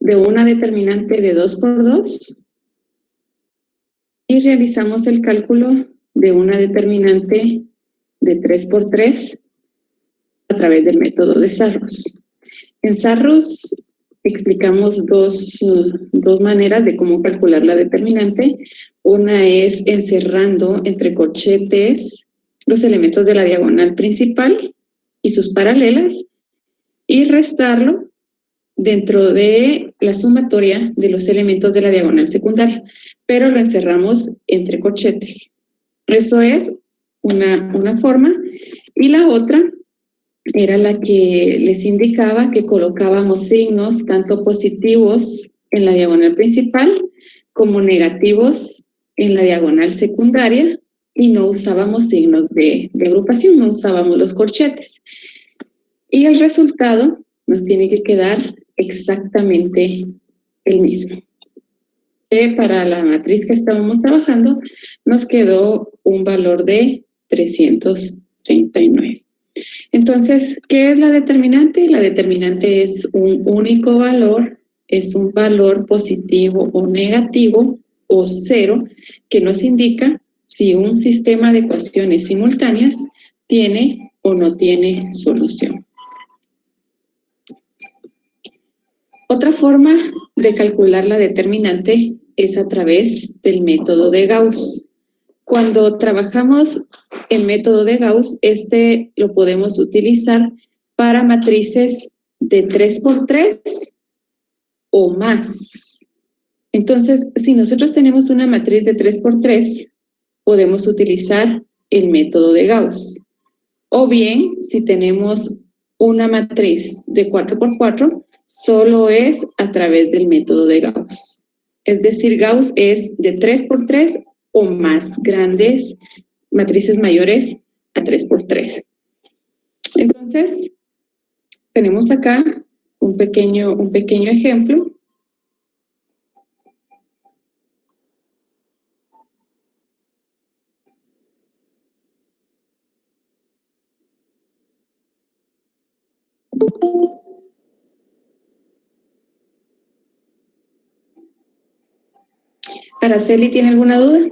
de una determinante de 2 por 2 y realizamos el cálculo de una determinante de 3 por 3 a través del método de Sarrus. En Sarrus explicamos dos maneras de cómo calcular la determinante. Una es encerrando entre corchetes los elementos de la diagonal principal y sus paralelas y restarlo dentro de la sumatoria de los elementos de la diagonal secundaria, pero lo encerramos entre corchetes. Eso es una forma. Y la otra era la que les indicaba que colocábamos signos tanto positivos en la diagonal principal como negativos en la diagonal secundaria y no usábamos signos de agrupación, no usábamos los corchetes. Y el resultado nos tiene que quedar exactamente el mismo. Para la matriz que estábamos trabajando nos quedó un valor de 339. Entonces, ¿qué es la determinante? La determinante es un único valor, es un valor positivo o negativo o cero que nos indica si un sistema de ecuaciones simultáneas tiene o no tiene solución. Otra forma de calcular la determinante es a través del método de Gauss. Cuando trabajamos el método de Gauss, lo podemos utilizar para matrices de 3 por 3 o más. Entonces, si nosotros tenemos una matriz de 3 por 3, podemos utilizar el método de Gauss. O bien, si tenemos una matriz de 4 por 4, solo es a través del método de Gauss. Es decir, Gauss es de 3 por 3 o más grandes, matrices mayores a 3 por 3. Entonces, tenemos acá un pequeño ejemplo. ¿Araceli tiene alguna duda?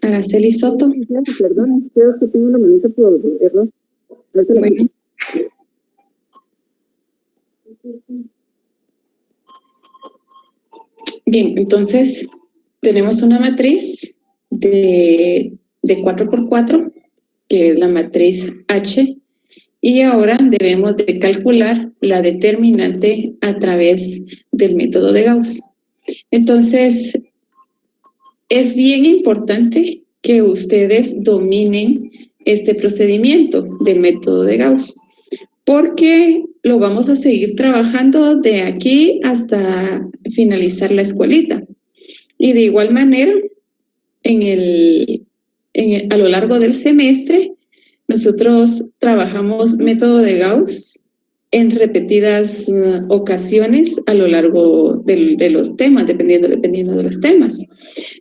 Araceli Soto. Perdón, creo que tengo una manita por error. Bueno. Bien, entonces tenemos una matriz de 4 por 4, que es la matriz H, y ahora debemos de calcular la determinante a través del método de Gauss. Entonces, es bien importante que ustedes dominen este procedimiento del método de Gauss, porque lo vamos a seguir trabajando de aquí hasta finalizar la escuelita. Y de igual manera, a lo largo del semestre, nosotros trabajamos método de Gauss en repetidas ocasiones a lo largo de los temas, dependiendo de los temas.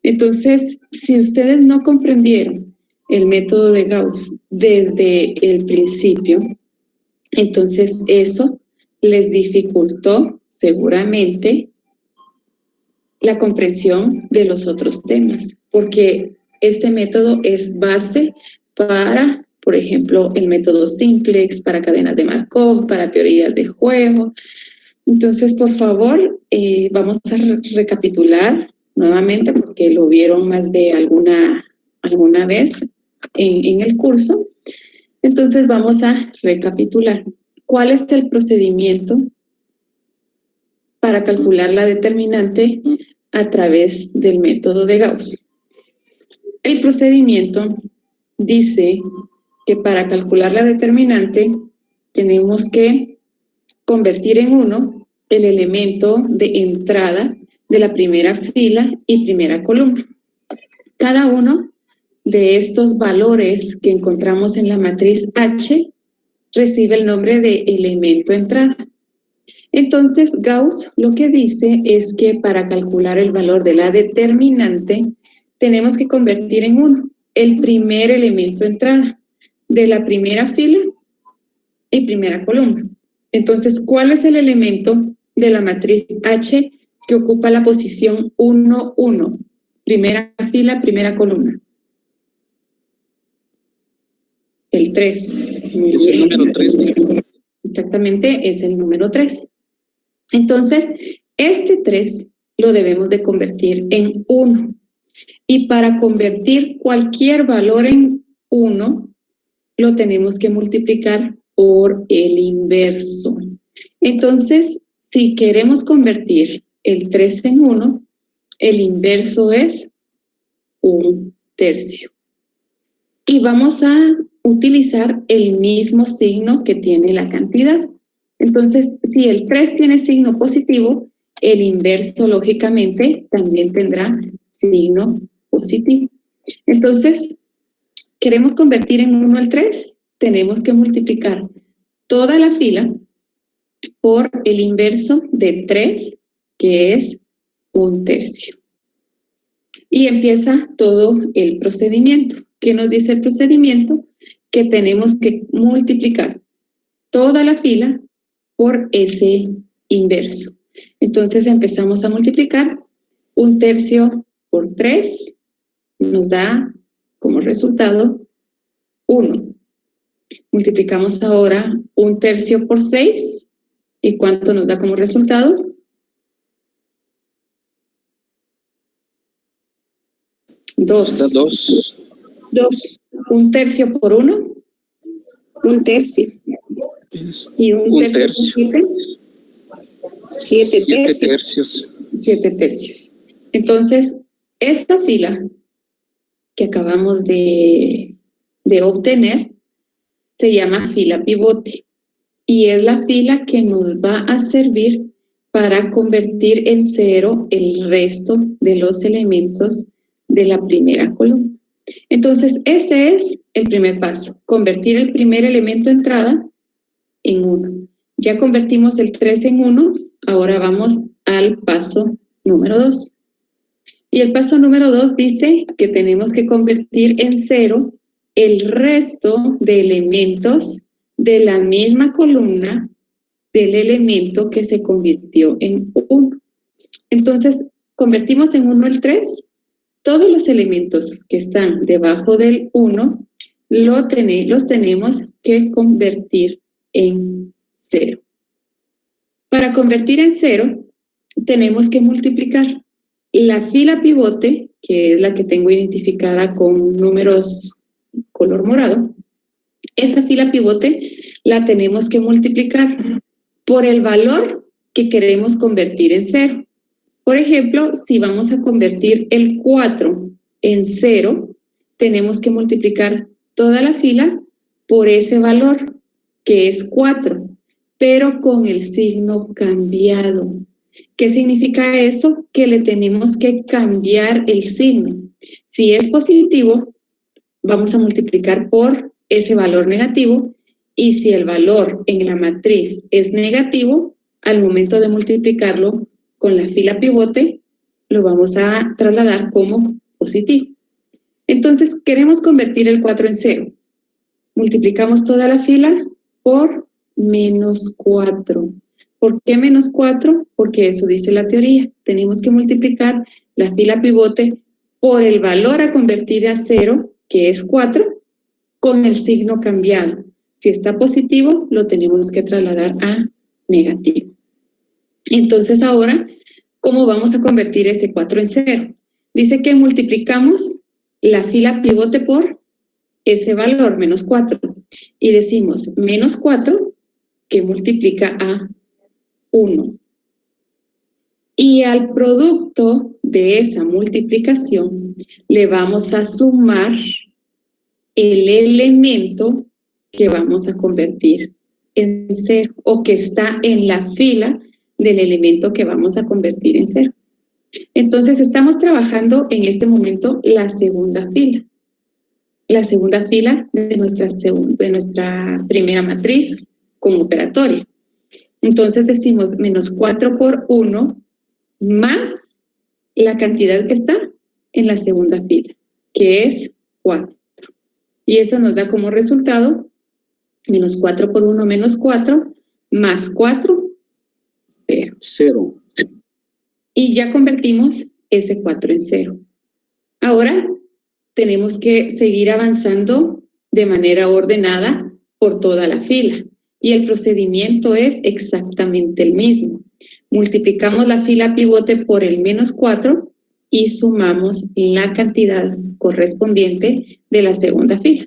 Entonces, si ustedes no comprendieron el método de Gauss desde el principio, entonces eso les dificultó seguramente la comprensión de los otros temas, porque este método es base para, por ejemplo, el método simplex, para cadenas de Markov, para teorías de juego. Entonces, por favor, vamos a recapitular nuevamente, porque lo vieron más de alguna vez en el curso. Entonces, vamos a recapitular. ¿Cuál es el procedimiento para calcular la determinante a través del método de Gauss? El procedimiento dice que para calcular la determinante tenemos que convertir en 1 el elemento de entrada de la primera fila y primera columna. Cada uno de estos valores que encontramos en la matriz H recibe el nombre de elemento entrada. Entonces, Gauss lo que dice es que para calcular el valor de la determinante tenemos que convertir en 1 el primer elemento entrada de la primera fila y primera columna. Entonces, ¿cuál es el elemento de la matriz H que ocupa la posición 1, 1? Primera fila, primera columna. El 3. Muy Es bien. el número 3. Exactamente, es el número 3. Entonces, este 3 lo debemos de convertir en 1. Y para convertir cualquier valor en 1, lo tenemos que multiplicar por el inverso. Entonces, si queremos convertir el 3 en 1, el inverso es 1/3. Y vamos a utilizar el mismo signo que tiene la cantidad. Entonces, si el 3 tiene signo positivo, el inverso, lógicamente, también tendrá signo positivo. Entonces, queremos convertir en 1 el 3, tenemos que multiplicar toda la fila por el inverso de 3, que es 1/3. Y empieza todo el procedimiento. ¿Qué nos dice el procedimiento? Que tenemos que multiplicar toda la fila por ese inverso. Entonces empezamos a multiplicar 1/3 por 3, nos da como resultado 1. Multiplicamos ahora 1/3 por 6, ¿y cuánto nos da como resultado? 2. 2. 1/3 por 1. 1/3. Y 1/3 por 7. 7 7 tercios. 7 tercios. Entonces, esta fila que acabamos de obtener se llama fila pivote y es la fila que nos va a servir para convertir en 0 el resto de los elementos de la primera columna. Entonces, ese es el primer paso, convertir el primer elemento de entrada en 1. Ya convertimos el 3 en 1, ahora vamos al paso número 2. Y el paso número 2 dice que tenemos que convertir en 0 el resto de elementos de la misma columna del elemento que se convirtió en 1. Entonces, convertimos en 1 el 3, todos los elementos que están debajo del 1 los tenemos que convertir en 0. Para convertir en 0, tenemos que multiplicar la fila pivote, que es la que tengo identificada con números color morado. Esa fila pivote la tenemos que multiplicar por el valor que queremos convertir en 0. Por ejemplo, si vamos a convertir el 4 en 0, tenemos que multiplicar toda la fila por ese valor, que es 4, pero con el signo cambiado. ¿Qué significa eso? Que le tenemos que cambiar el signo. Si es positivo, vamos a multiplicar por ese valor negativo, y si el valor en la matriz es negativo, al momento de multiplicarlo con la fila pivote, lo vamos a trasladar como positivo. Entonces, queremos convertir el 4 en 0. Multiplicamos toda la fila por -4. ¿Por qué -4? Porque eso dice la teoría. Tenemos que multiplicar la fila pivote por el valor a convertir a 0, que es 4, con el signo cambiado. Si está positivo, lo tenemos que trasladar a negativo. Entonces ahora, ¿cómo vamos a convertir ese 4 en 0? Dice que multiplicamos la fila pivote por ese valor, -4. Y decimos -4 que multiplica a 1. Y al producto de esa multiplicación le vamos a sumar el elemento que vamos a convertir en 0, o que está en la fila del elemento que vamos a convertir en 0. Entonces estamos trabajando en este momento la segunda fila. La segunda fila de nuestra primera matriz como operatoria. Entonces decimos -4 por 1 más la cantidad que está en la segunda fila, que es 4. Y eso nos da como resultado -4 por 1 menos 4, más 4, 0. 0. Y ya convertimos ese 4 en 0. Ahora tenemos que seguir avanzando de manera ordenada por toda la fila. Y el procedimiento es exactamente el mismo. Multiplicamos la fila pivote por el menos 4 y sumamos la cantidad correspondiente de la segunda fila.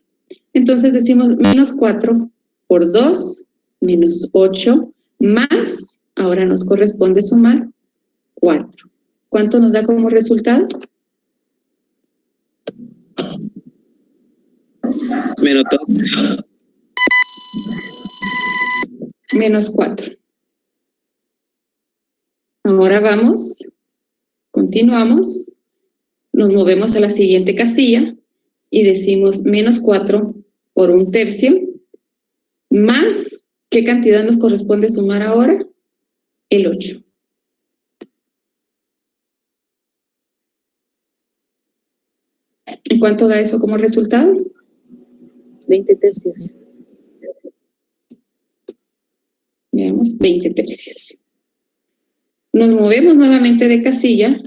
Entonces decimos menos 4 por 2, menos 8, más, ahora nos corresponde sumar 4. ¿Cuánto nos da como resultado? Menos 2. Menos 4. Ahora vamos, continuamos, nos movemos a la siguiente casilla y decimos menos 4 por 1/3 más, ¿qué cantidad nos corresponde sumar ahora? El 8. ¿Y cuánto da eso como resultado? 20 tercios. Veamos, 20 tercios. Nos movemos nuevamente de casilla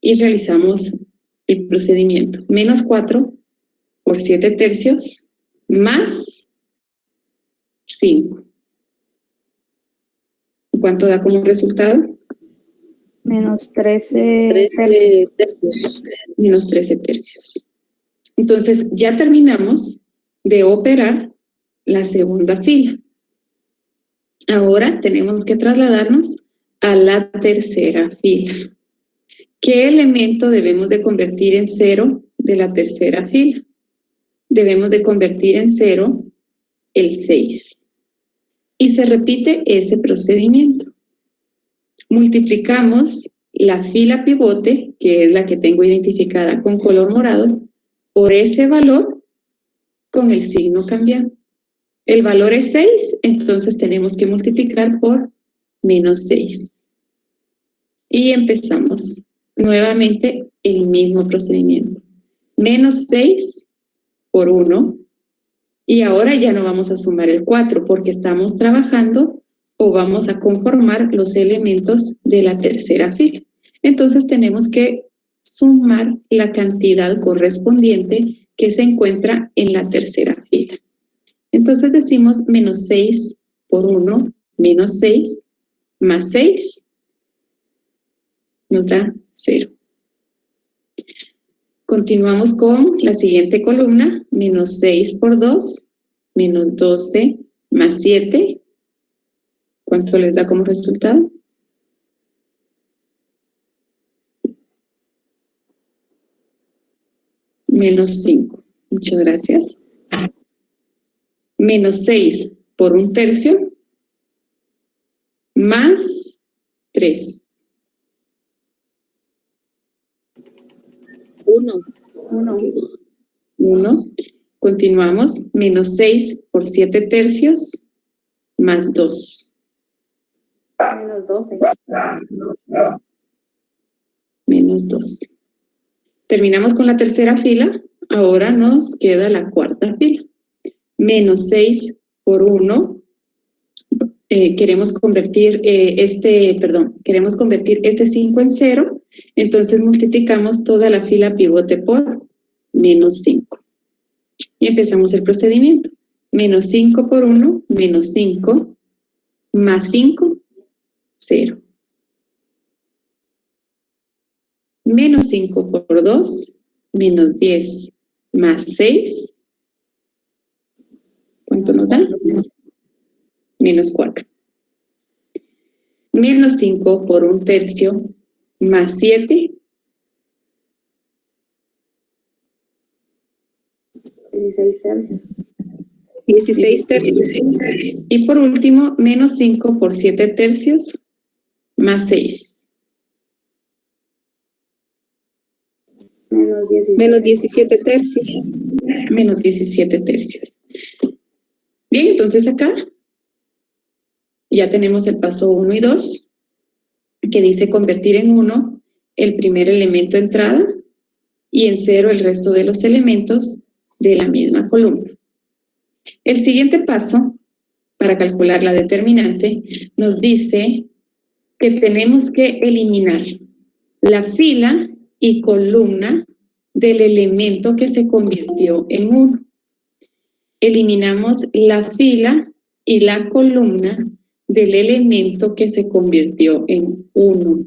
y realizamos el procedimiento. Menos 4 por 7 tercios más 5. ¿Cuánto da como resultado? Menos 13 tercios. Menos 13 tercios. Entonces, ya terminamos de operar la segunda fila. Ahora tenemos que trasladarnos a la tercera fila. ¿Qué elemento debemos de convertir en 0 de la tercera fila? Debemos de convertir en 0 el 6. Y se repite ese procedimiento. Multiplicamos la fila pivote, que es la que tengo identificada con color morado, por ese valor con el signo cambiado. El valor es 6, entonces tenemos que multiplicar por menos 6. Y empezamos nuevamente el mismo procedimiento. Menos 6 por 1. Y ahora ya no vamos a sumar el 4 porque estamos trabajando o vamos a conformar los elementos de la tercera fila. Entonces tenemos que sumar la cantidad correspondiente que se encuentra en la tercera fila. Entonces decimos menos 6 por 1, menos 6, más 6, nos da 0. Continuamos con la siguiente columna, menos 6 por 2, menos 12, más 7. ¿Cuánto les da como resultado? Menos 5. Muchas gracias. Menos 6 por 1/3, más 3. 1. Continuamos. Menos 6 por 7 tercios, más 2. Menos 12. Menos 12. Terminamos con la tercera fila. Ahora nos queda la cuarta fila. Menos 6 por 1. Queremos convertir este 5 en 0. Entonces multiplicamos toda la fila pivote por menos 5. Y empezamos el procedimiento. Menos 5 por 1, menos 5, más 5, 0. Menos 5 por 2, menos 10, más 6. ¿Cuánto nos da? Menos 4. Menos 5 por 1/3, más 7. 16 tercios. 16 tercios. Y por último, menos 5 por 7 tercios, más 6. Menos 17 tercios. Menos 17 tercios. Bien, entonces acá ya tenemos el paso 1 y 2, que dice convertir en 1 el primer elemento de entrada y en 0 el resto de los elementos de la misma columna. El siguiente paso para calcular la determinante, nos dice que tenemos que eliminar la fila y columna del elemento que se convirtió en 1. Eliminamos la fila y la columna del elemento que se convirtió en 1.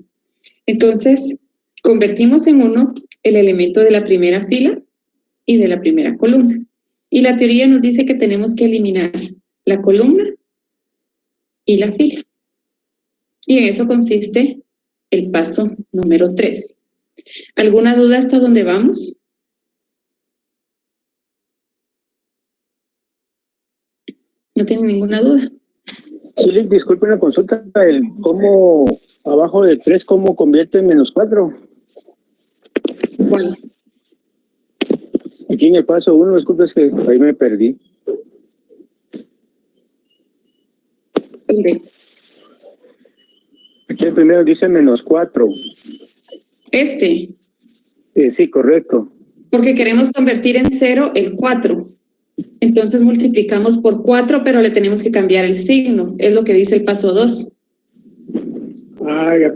Entonces, convertimos en 1 el elemento de la primera fila y de la primera columna. Y la teoría nos dice que tenemos que eliminar la columna y la fila. Y en eso consiste el paso número 3. ¿Alguna duda hasta dónde vamos? ¿No tienen ninguna duda? Sí, disculpen la consulta, ¿cómo abajo de 3, cómo convierte en -4? ¿Cuál? Aquí en el paso 1, disculpe, es que ahí me perdí. ¿Dónde? Aquí el primero dice -4. Este. Sí, correcto. Porque queremos convertir en 0 el 4. Entonces multiplicamos por 4, pero le tenemos que cambiar el signo. Es lo que dice el paso 2. Ah, ya,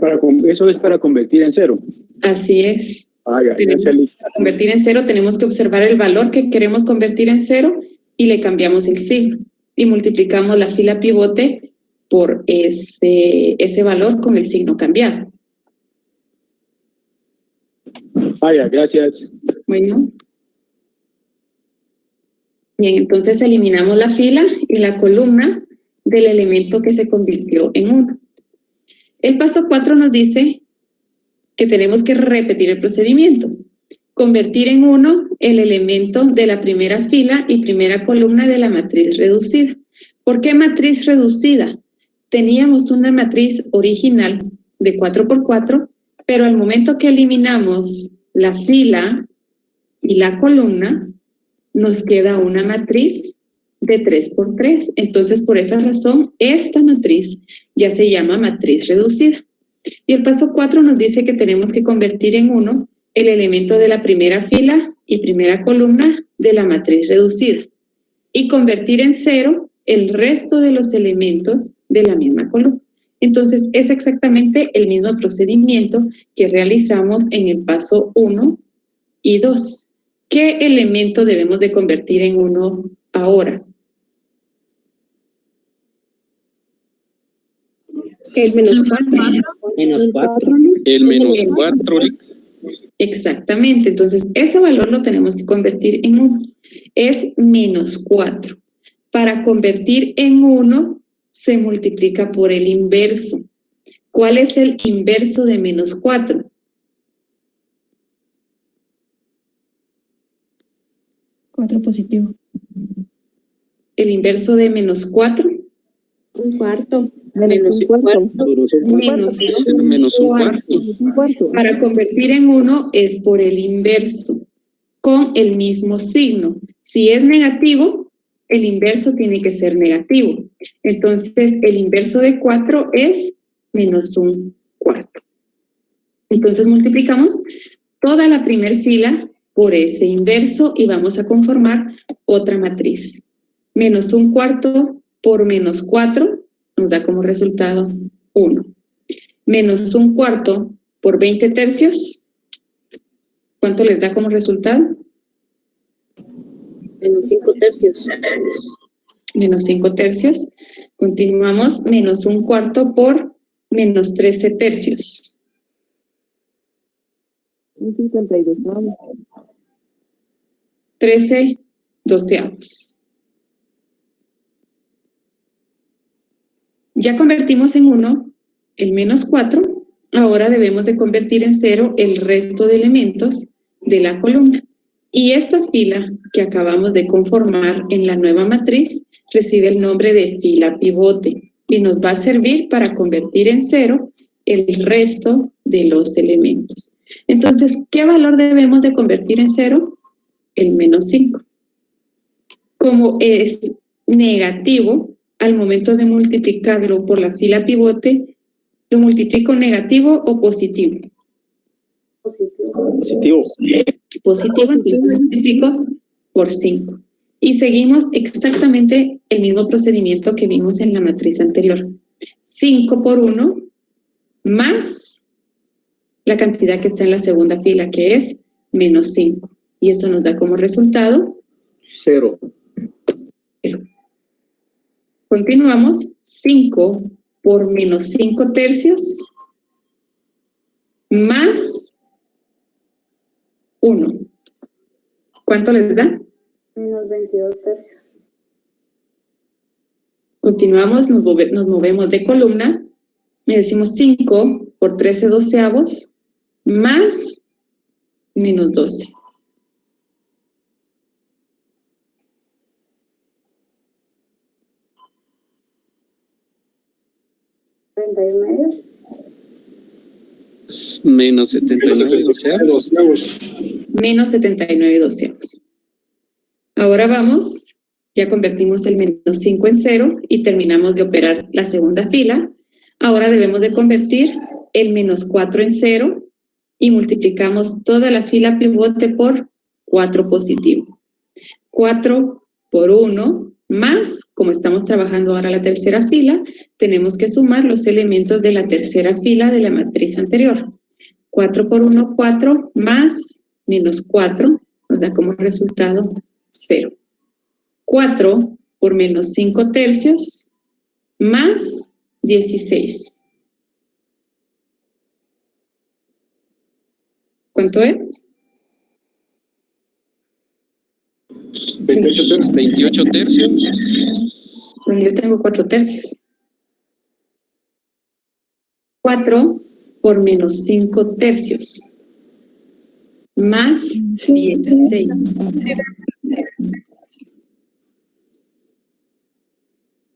eso es para convertir en 0. Así es. Ah, ya, Para convertir en 0 tenemos que observar el valor que queremos convertir en 0 y le cambiamos el signo. Y multiplicamos la fila pivote por ese valor con el signo cambiado. Ah, ya, gracias. Bueno. Bien, entonces eliminamos la fila y la columna del elemento que se convirtió en 1. El paso 4 nos dice que tenemos que repetir el procedimiento. Convertir en 1 el elemento de la primera fila y primera columna de la matriz reducida. ¿Por qué matriz reducida? Teníamos una matriz original de 4×4, pero al momento que eliminamos la fila y la columna, nos queda una matriz de 3×3. Entonces, por esa razón, esta matriz ya se llama matriz reducida. Y el paso 4 nos dice que tenemos que convertir en 1 el elemento de la primera fila y primera columna de la matriz reducida. Y convertir en 0 el resto de los elementos de la misma columna. Entonces, es exactamente el mismo procedimiento que realizamos en el paso 1 y 2. ¿Qué elemento debemos de convertir en 1 ahora? El -4. -4. El -4. Exactamente. Entonces, ese valor lo tenemos que convertir en 1. Es -4. Para convertir en 1, se multiplica por el inverso. ¿Cuál es el inverso de -4? Positivo. El inverso de -4. Un cuarto. Menos un cuarto. Menos un cuarto. Para convertir en 1 es por el inverso, con el mismo signo. Si es negativo, el inverso tiene que ser negativo. Entonces, el inverso de 4 es -1 cuarto. Entonces, multiplicamos toda la primera fila por ese inverso y vamos a conformar otra matriz. -1 cuarto por -4 nos da como resultado 1. -1 cuarto por 20 tercios, ¿cuánto les da como resultado? -5 tercios. -5 tercios. Continuamos, -1 cuarto por -13 tercios. 52. 13 doceavos. Ya convertimos en 1 el -4, ahora debemos de convertir en 0 el resto de elementos de la columna. Y esta fila que acabamos de conformar en la nueva matriz recibe el nombre de fila pivote y nos va a servir para convertir en 0 el resto de los elementos. Entonces, ¿qué valor debemos de convertir en 0? El -5. Como es negativo, al momento de multiplicarlo por la fila pivote, ¿lo multiplico negativo o positivo? Positivo. Positivo, entonces lo multiplico por 5. Y seguimos exactamente el mismo procedimiento que vimos en la matriz anterior. 5 por 1 más la cantidad que está en la segunda fila, que es menos 5. Y eso nos da como resultado 0. Continuamos. 5 por menos 5 tercios más 1. ¿Cuánto les da? Menos 22 tercios. Continuamos, nos movemos de columna. Y decimos 5 por 13 doceavos más menos 12. ¿31 Menos 79 doceavos. Menos 79 doceavos. Ahora vamos, ya convertimos el menos 5 en 0 y terminamos de operar la segunda fila. Ahora debemos de convertir el menos 4 en 0 y multiplicamos toda la fila pivote por 4 positivo. 4 por 1 más, como estamos trabajando ahora la tercera fila, tenemos que sumar los elementos de la tercera fila de la matriz anterior. 4 por 1, 4, más menos 4, nos da como resultado 0. 4 por menos 5 tercios, más 16. ¿Cuánto es? 28 tercios. 28 tercios. Bueno, yo tengo 4 tercios. 4 por menos 5 tercios, más 16.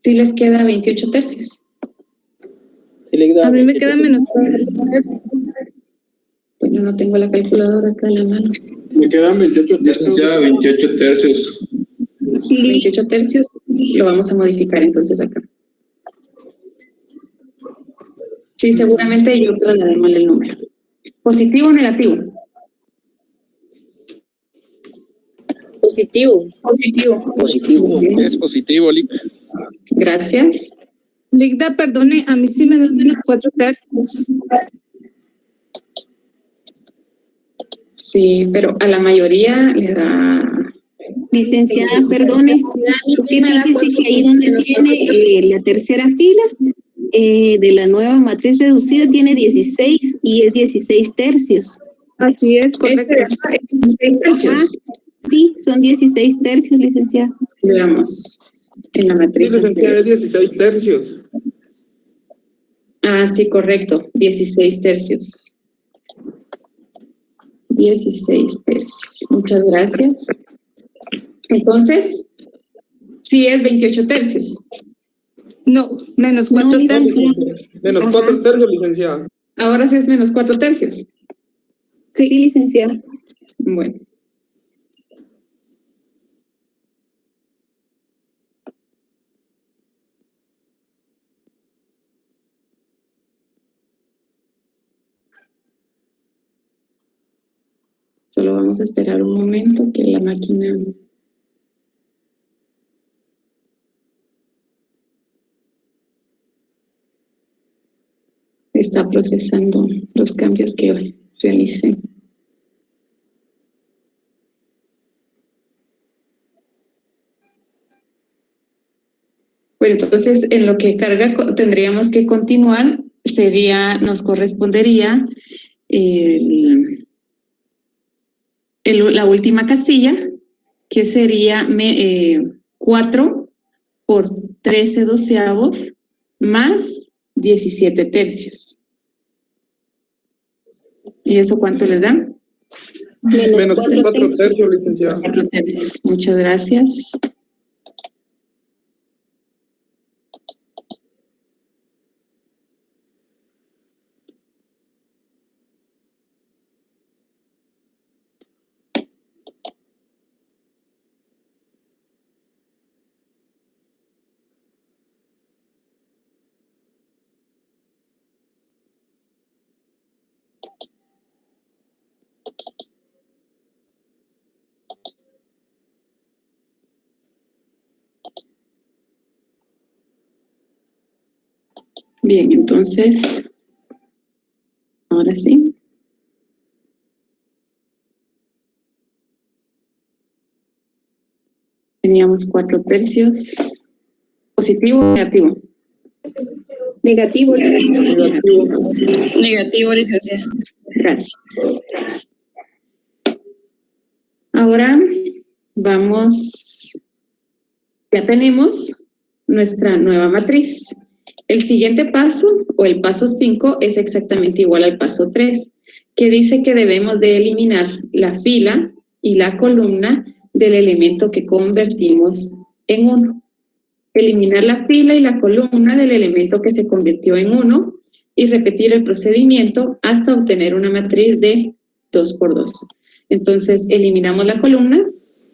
¿Sí les queda 28 tercios? A mí me queda menos 4 tercios. Pues yo no tengo la calculadora acá en la mano. Me quedan 28 tercios. Ya 28 tercios. 28 tercios, lo vamos a modificar entonces acá. Sí, seguramente yo trasladé mal el número. ¿Positivo o negativo? Positivo. Positivo. Bien. Es positivo, Lick. Gracias. Ligda, perdone, a mí sí me da menos 4 tercios. Sí, pero a la mayoría le da... Licenciada, perdone, usted fíjese que ahí donde tiene la tercera fila de la nueva matriz reducida tiene 16 y es 16 tercios. Así es, correcto. 16 tercios. Sí, son 16 tercios, licenciada. Veamos en la matriz. Sí, licenciada, es 16 tercios. Ah, sí, correcto. 16 tercios. 16 tercios. Muchas gracias. Entonces, sí es 28 tercios. No, menos 4 No, tercios. Menos Ajá. 4 tercios, licenciada. Ahora sí es menos 4 tercios. Sí, licenciada. Bueno. Solo vamos a esperar un momento que la máquina... está procesando los cambios que realicé. Bueno, entonces en lo que carga tendríamos que continuar, nos correspondería la última casilla, que sería 4 por 13 doceavos más 17 tercios. ¿Y eso cuánto les da? Menos 4 tercios, licenciada. 4 tercios. Muchas gracias. Bien, entonces, ahora sí. Teníamos 4/3. ¿Positivo o negativo? Negativo. Negativo. Negativo, licenciada. Gracias. Ahora vamos, ya tenemos nuestra nueva matriz. El siguiente paso, o el paso 5, es exactamente igual al paso 3, que dice que debemos de eliminar la fila y la columna del elemento que convertimos en 1. Eliminar la fila y la columna del elemento que se convirtió en 1 y repetir el procedimiento hasta obtener una matriz de 2×2. Entonces, eliminamos la columna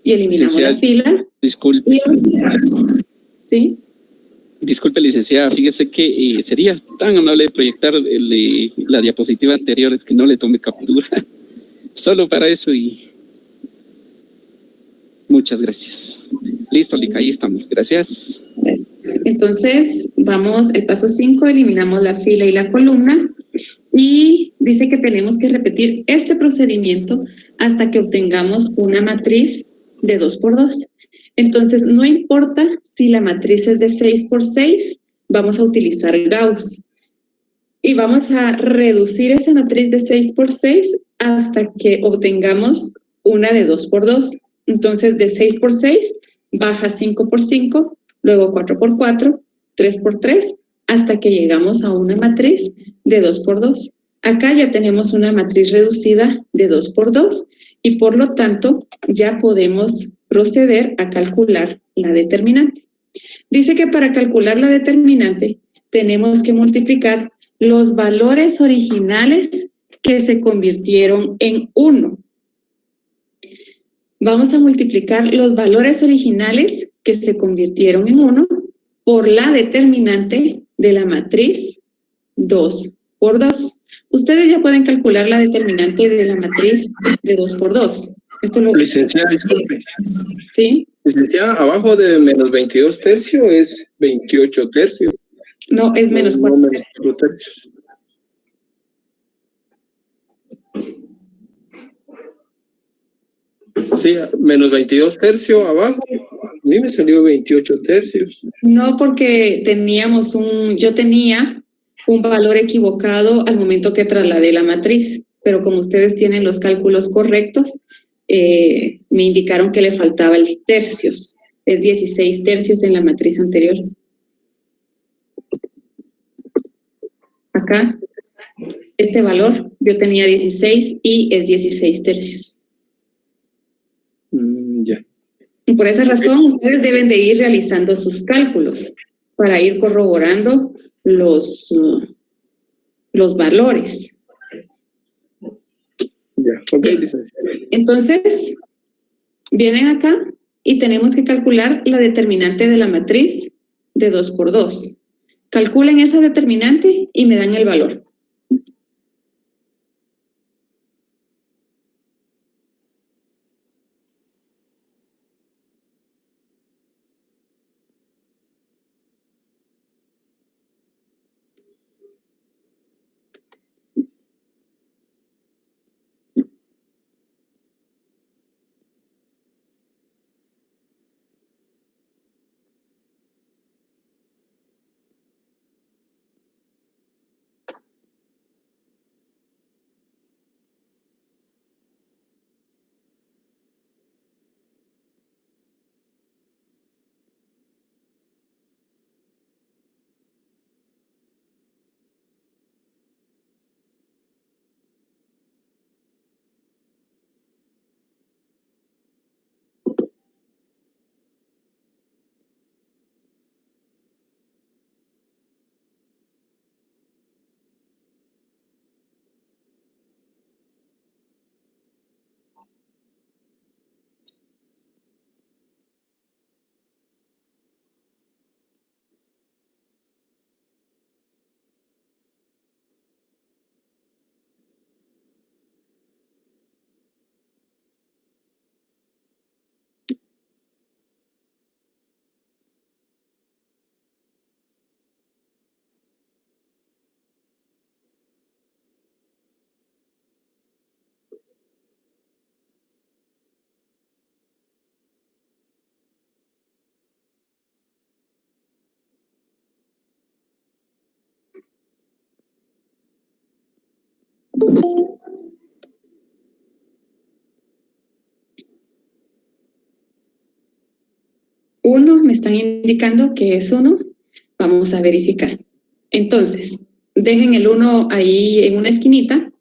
y eliminamos la fila. Disculpe. ¿Sí? Disculpe, licenciada, fíjese que sería tan amable de proyectar la diapositiva anterior, es que no le tomé captura. Solo para eso y... Muchas gracias. Listo, Lica, ahí estamos. Gracias. Entonces, vamos, el paso 5, eliminamos la fila y la columna y dice que tenemos que repetir este procedimiento hasta que obtengamos una matriz de 2×2. Entonces, no importa si la matriz es de 6×6, vamos a utilizar Gauss. Y vamos a reducir esa matriz de 6×6 hasta que obtengamos una de 2×2. Entonces, de 6×6 baja 5×5, luego 4×4, 3×3, hasta que llegamos a una matriz de 2×2. Acá ya tenemos una matriz reducida de 2×2 y por lo tanto ya podemos proceder a calcular la determinante. Dice que para calcular la determinante tenemos que multiplicar los valores originales que se convirtieron en 1. Vamos a multiplicar los valores originales que se convirtieron en 1 por la determinante de la matriz 2×2. Ustedes ya pueden calcular la determinante de la matriz de 2×2. Esto lo... Licenciada, disculpe. ¿Sí? Licenciada, abajo de menos 22 tercios es 28 tercios. No, es menos 4 no, tercios. menos 4 tercios. Sí, menos 22 tercios abajo. A mí me salió 28 tercios. No, porque yo tenía un valor equivocado al momento que trasladé la matriz, pero como ustedes tienen los cálculos correctos, me indicaron que le faltaba el tercios. Es 16 tercios en la matriz anterior. Acá, este valor, yo tenía 16 y es 16 tercios. Ya. Y por esa razón, ustedes deben de ir realizando sus cálculos para ir corroborando los valores. Ya, ok, licenciada. Entonces, vienen acá y tenemos que calcular la determinante de la matriz de 2×2. Calculen esa determinante y me dan el valor. Uno, me están indicando que es 1. Vamos a verificar. Entonces, dejen el 1 ahí en una esquinita.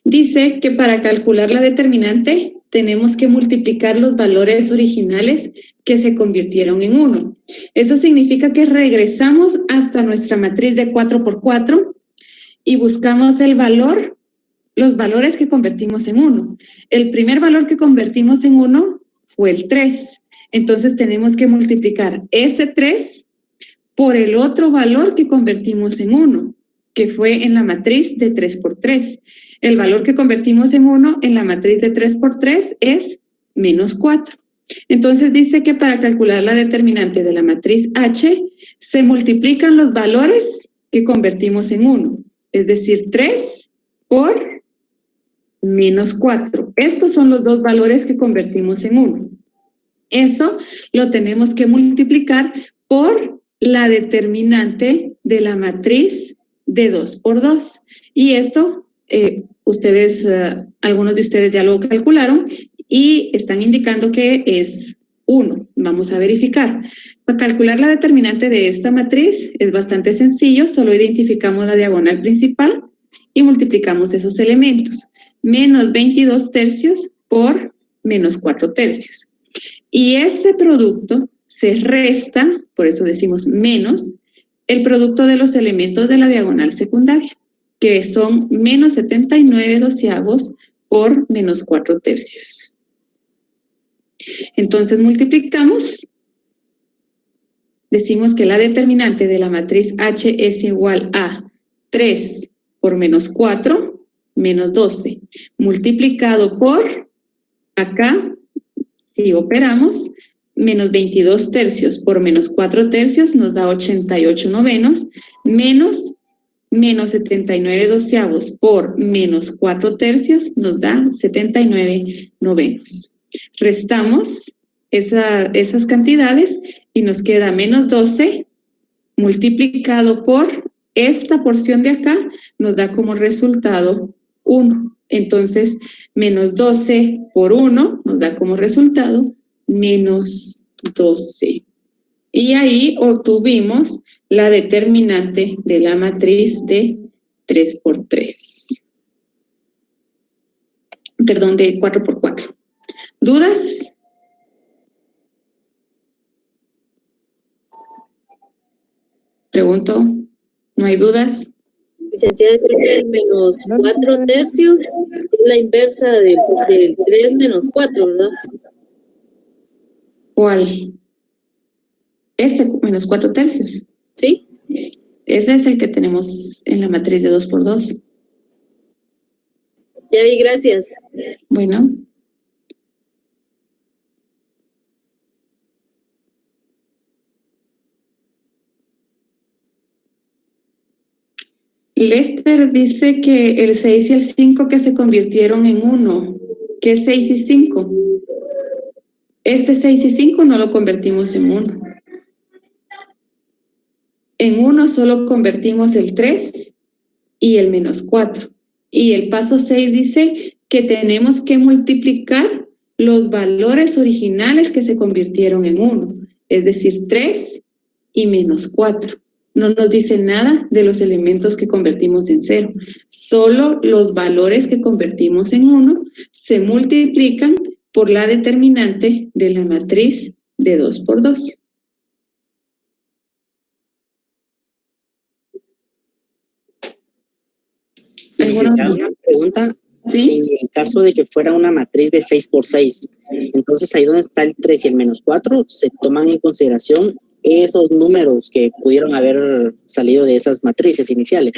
Dice que para calcular la determinante tenemos que multiplicar los valores originales que se convirtieron en 1. Eso significa que regresamos hasta nuestra matriz de 4×4 y buscamos el valor, los valores que convertimos en 1. El primer valor que convertimos en 1 fue el 3. Entonces tenemos que multiplicar ese 3 por el otro valor que convertimos en 1, que fue en la matriz de 3×3. El valor que convertimos en 1 en la matriz de 3×3 es -4. Entonces dice que para calcular la determinante de la matriz H, se multiplican los valores que convertimos en 1. Es decir, 3 por -4. Estos son los dos valores que convertimos en 1. Eso lo tenemos que multiplicar por la determinante de la matriz de 2×2. Y esto, algunos de ustedes ya lo calcularon y están indicando que es 1. Vamos a verificar. Para calcular la determinante de esta matriz es bastante sencillo, solo identificamos la diagonal principal y multiplicamos esos elementos. -22 por -4. Y ese producto se resta, por eso decimos menos, el producto de los elementos de la diagonal secundaria, que son -79 por -4. Entonces multiplicamos, decimos que la determinante de la matriz H es igual a 3 por -4, -12, multiplicado por, acá, si operamos, -22 por -4 nos da 88/9, menos -79 por -4 nos da 79/9. Restamos esas cantidades y nos queda -12 multiplicado por esta porción de acá, nos da como resultado 1. Entonces, -12 por 1 nos da como resultado -12. Y ahí obtuvimos la determinante de la matriz de 3×3. Perdón, de 4×4. ¿Dudas? Pregunto, ¿no hay dudas? Licenciada, es que el -4 es la inversa del 3 menos 4, ¿verdad? ¿Cuál? Este -4. ¿Sí? Ese es el que tenemos en la matriz de 2×2. Ya vi, gracias. Bueno. Lester dice que el 6 y el 5 que se convirtieron en 1. ¿Qué es 6 y 5? Este 6 y 5 no lo convertimos en 1. En 1 solo convertimos el 3 y el -4. Y el paso 6 dice que tenemos que multiplicar los valores originales que se convirtieron en 1. Es decir, 3 y -4. No nos dice nada de los elementos que convertimos en 0. Solo los valores que convertimos en 1 se multiplican por la determinante de la matriz de 2×2. Licenciada, una pregunta. ¿Sí? En el caso de que fuera una matriz de 6×6, entonces ahí donde está el 3 y el -4, se toman en consideración esos números que pudieron haber salido de esas matrices iniciales.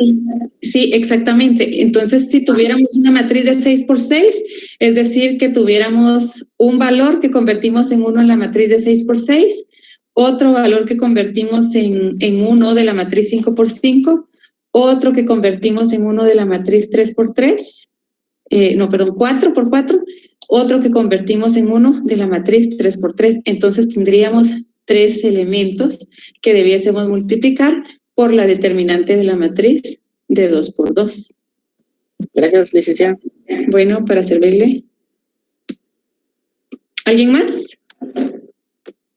Sí, exactamente. Entonces, si tuviéramos una matriz de 6×6, es decir, que tuviéramos un valor que convertimos en 1 en la matriz de 6×6, otro valor que convertimos en 1 de la matriz 5×5, otro que convertimos en 1 de la matriz 3×3, 4×4, otro que convertimos en 1 de la matriz 3×3. Entonces tendríamos 3 elementos que debiésemos multiplicar por la determinante de la matriz de 2×2. Gracias, licenciada. Bueno, para servirle. ¿Alguien más?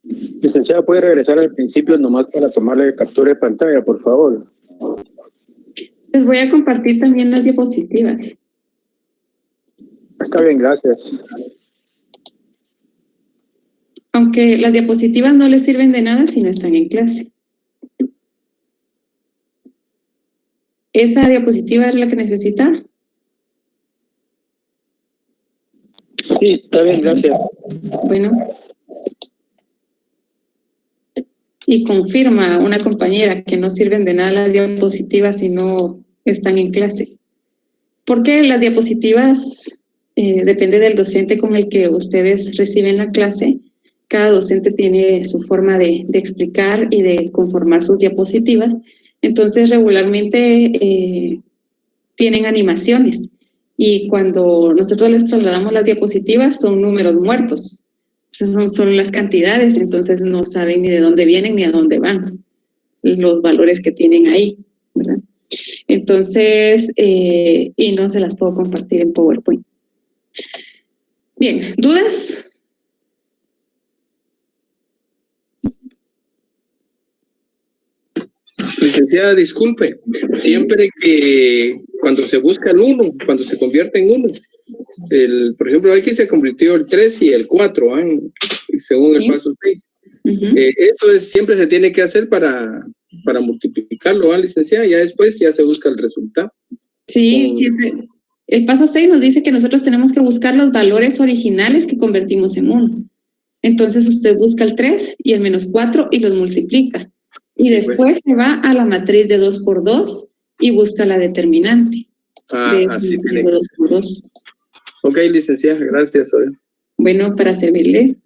Licenciada, ¿puede regresar al principio nomás para tomarle captura de pantalla, por favor? Les voy a compartir también las diapositivas. Está bien, gracias. Aunque las diapositivas no les sirven de nada si no están en clase. ¿Esa diapositiva es la que necesita? Sí, está bien, gracias. Bueno. Y confirma una compañera que no sirven de nada las diapositivas si no están en clase. Porque las diapositivas depende del docente con el que ustedes reciben la clase. Cada docente tiene su forma de explicar y de conformar sus diapositivas. Entonces, regularmente tienen animaciones. Y cuando nosotros les trasladamos las diapositivas, son números muertos. Son solo las cantidades, entonces no saben ni de dónde vienen ni a dónde van los valores que tienen ahí, ¿verdad? Entonces, y no se las puedo compartir en PowerPoint. Bien, ¿dudas? Licenciada, disculpe, siempre que cuando se busca el 1, cuando se convierte en 1, por ejemplo, aquí se convirtió el 3 y el 4, según el paso 6. Esto siempre se tiene que hacer para multiplicarlo, licenciada, ya después ya se busca el resultado. Sí, siempre. El paso 6 nos dice que nosotros tenemos que buscar los valores originales que convertimos en 1. Entonces usted busca el 3 y el menos 4 y los multiplica. Y después se va a la matriz de 2 por 2 y busca la determinante. Así tiene que ser. 2 por 2. Ok, licenciada, gracias. Bueno, para servirle.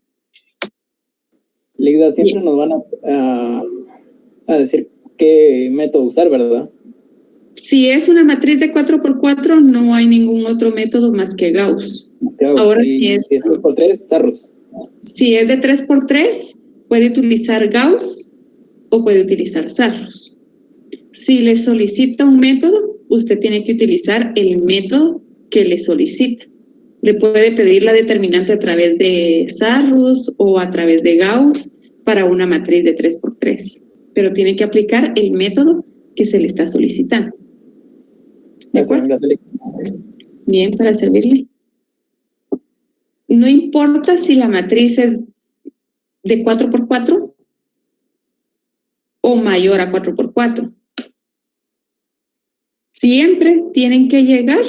Ligda, siempre nos van a decir qué método usar, ¿verdad? Si es una matriz de 4 por 4, no hay ningún otro método más que Gauss. Ahora si es 3 por 3, Sarrus. Si es de 3 por 3, puede utilizar Gauss o puede utilizar Sarrus. Si le solicita un método, usted tiene que utilizar el método que le solicita. Le puede pedir la determinante a través de Sarrus o a través de Gauss para una matriz de 3 por 3. Pero tiene que aplicar el método que se le está solicitando. ¿De acuerdo? Bien, para servirle. No importa si la matriz es de 4 por 4 o mayor a 4 por 4. Siempre tienen que llegar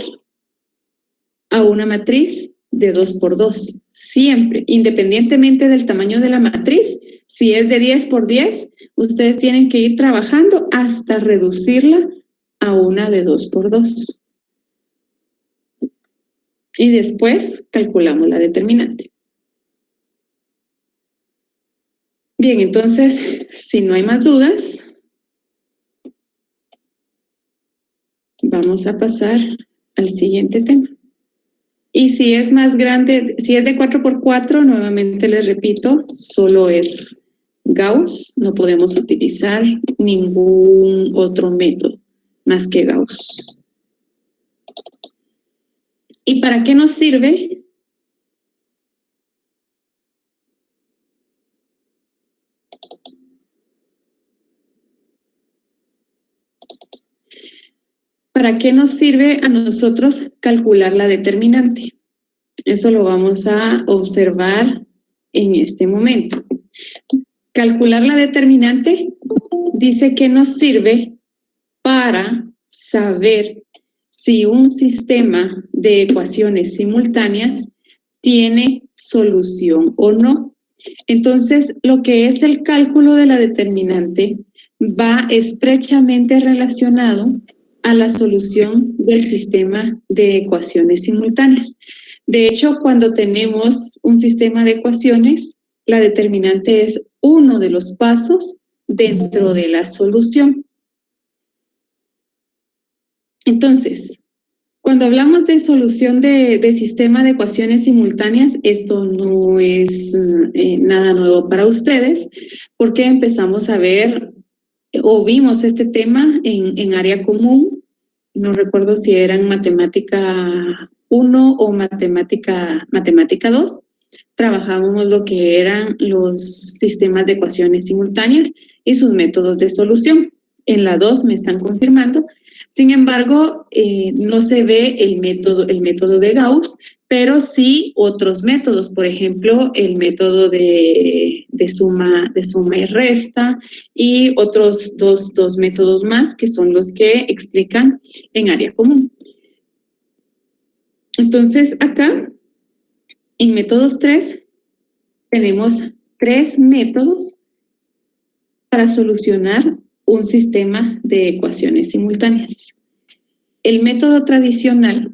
a una matriz de 2 por 2. Siempre, independientemente del tamaño de la matriz, si es de 10 por 10, ustedes tienen que ir trabajando hasta reducirla a una de 2 por 2. Y después calculamos la determinante. Bien, entonces, si no hay más dudas, vamos a pasar al siguiente tema. Y si es más grande, si es de 4 por 4, nuevamente les repito, solo es Gauss, no podemos utilizar ningún otro método más que Gauss. ¿Y para qué nos sirve? ¿Para qué nos sirve a nosotros calcular la determinante? Eso lo vamos a observar en este momento. Calcular la determinante dice que nos sirve para saber si un sistema de ecuaciones simultáneas tiene solución o no. Entonces, lo que es el cálculo de la determinante va estrechamente relacionado a la solución del sistema de ecuaciones simultáneas. De hecho, cuando tenemos un sistema de ecuaciones, la determinante es uno de los pasos dentro de la solución. Entonces, cuando hablamos de solución de sistema de ecuaciones simultáneas, esto no es nada nuevo para ustedes, porque empezamos a ver o vimos este tema en área común no recuerdo si eran matemática 1 o matemática 2, trabajábamos lo que eran los sistemas de ecuaciones simultáneas y sus métodos de solución. En la 2 me están confirmando. Sin embargo, no se ve el método de Gauss, pero sí otros métodos, por ejemplo, el método de suma y resta y otros dos métodos más que son los que explican en área común. Entonces, acá, en métodos 3, tenemos 3 métodos para solucionar un sistema de ecuaciones simultáneas. El método tradicional,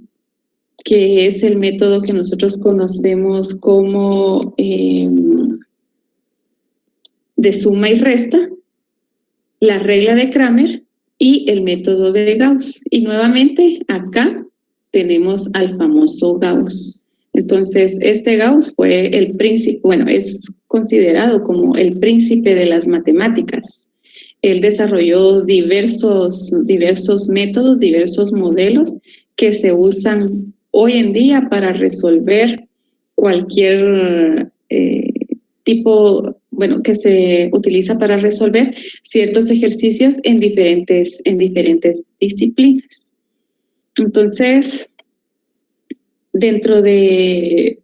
que es el método que nosotros conocemos como de suma y resta, la regla de Cramer y el método de Gauss. Y nuevamente acá tenemos al famoso Gauss. Entonces, este Gauss fue el príncipe, bueno, es considerado como el príncipe de las matemáticas. Él desarrolló diversos métodos, diversos modelos que se usan hoy en día para resolver cualquier tipo, bueno, que se utiliza para resolver ciertos ejercicios en diferentes disciplinas. Entonces, dentro de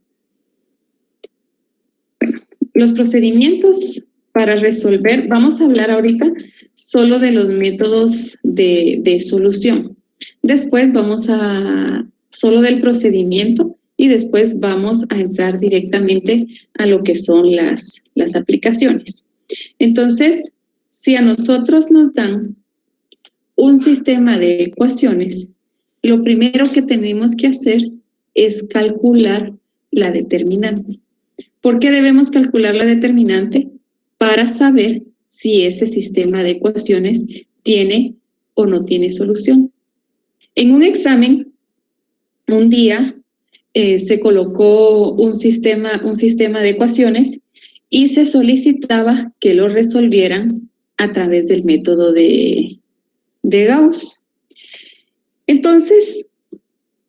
los procedimientos para resolver, vamos a hablar ahorita solo de los métodos de solución. Después vamos a solo del procedimiento y después vamos a entrar directamente a lo que son las aplicaciones. Entonces, si a nosotros nos dan un sistema de ecuaciones, lo primero que tenemos que hacer es calcular la determinante. ¿Por qué debemos calcular la determinante? Para saber si ese sistema de ecuaciones tiene o no tiene solución. En un examen, un día se colocó un sistema de ecuaciones y se solicitaba que lo resolvieran a través del método de Gauss. Entonces,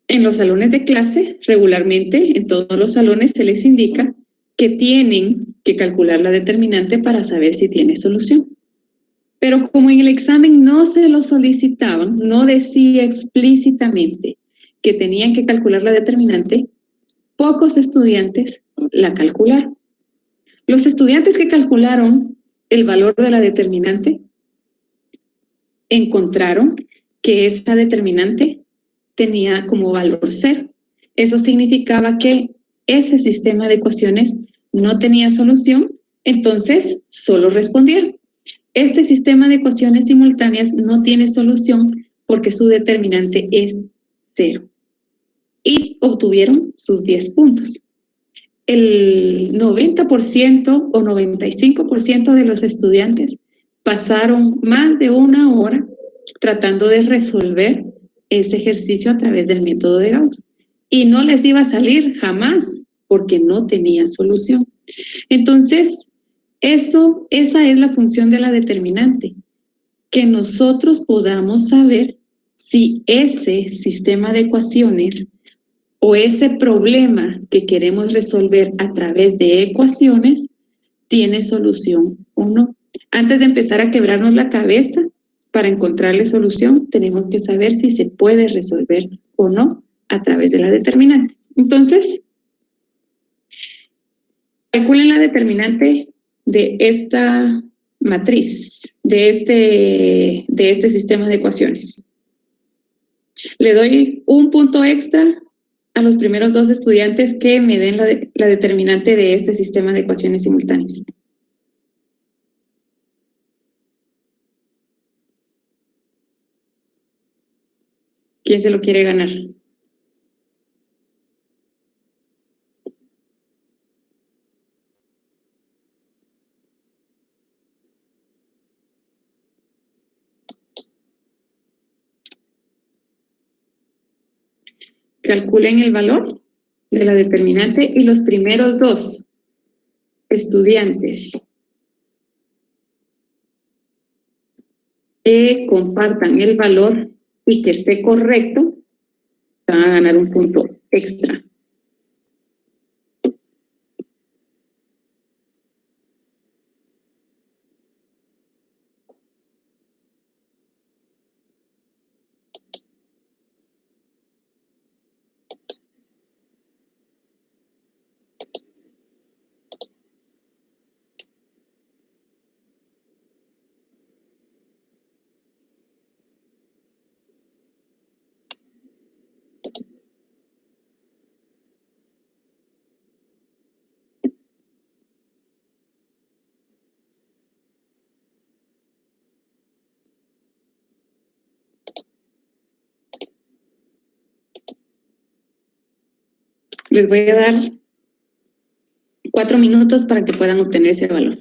en los salones de clase, regularmente, en todos los salones se les indica que tienen que calcular la determinante para saber si tiene solución. Pero como en el examen no se lo solicitaban, no decía explícitamente que tenían que calcular la determinante, pocos estudiantes la calcularon. Los estudiantes que calcularon el valor de la determinante encontraron que esa determinante tenía como valor 0. Eso significaba que ese sistema de ecuaciones no tenía solución, entonces solo respondieron. Este sistema de ecuaciones simultáneas no tiene solución porque su determinante es 0. Y obtuvieron sus 10 puntos. El 90% o 95% de los estudiantes pasaron más de 1 hora tratando de resolver ese ejercicio a través del método de Gauss. Y no les iba a salir jamás porque no tenía solución. Entonces, esa es la función de la determinante, que nosotros podamos saber si ese sistema de ecuaciones o ese problema que queremos resolver a través de ecuaciones tiene solución o no. Antes de empezar a quebrarnos la cabeza para encontrarle solución, tenemos que saber si se puede resolver o no a través de la determinante. Entonces, calculen la determinante de esta matriz, de este sistema de ecuaciones. Le doy un punto extra a los primeros 2 estudiantes que me den la determinante de este sistema de ecuaciones simultáneas. ¿Quién se lo quiere ganar? Calculen el valor de la determinante y los primeros 2 estudiantes que compartan el valor y que esté correcto, van a ganar un punto extra. Les voy a dar 4 minutos para que puedan obtener ese valor.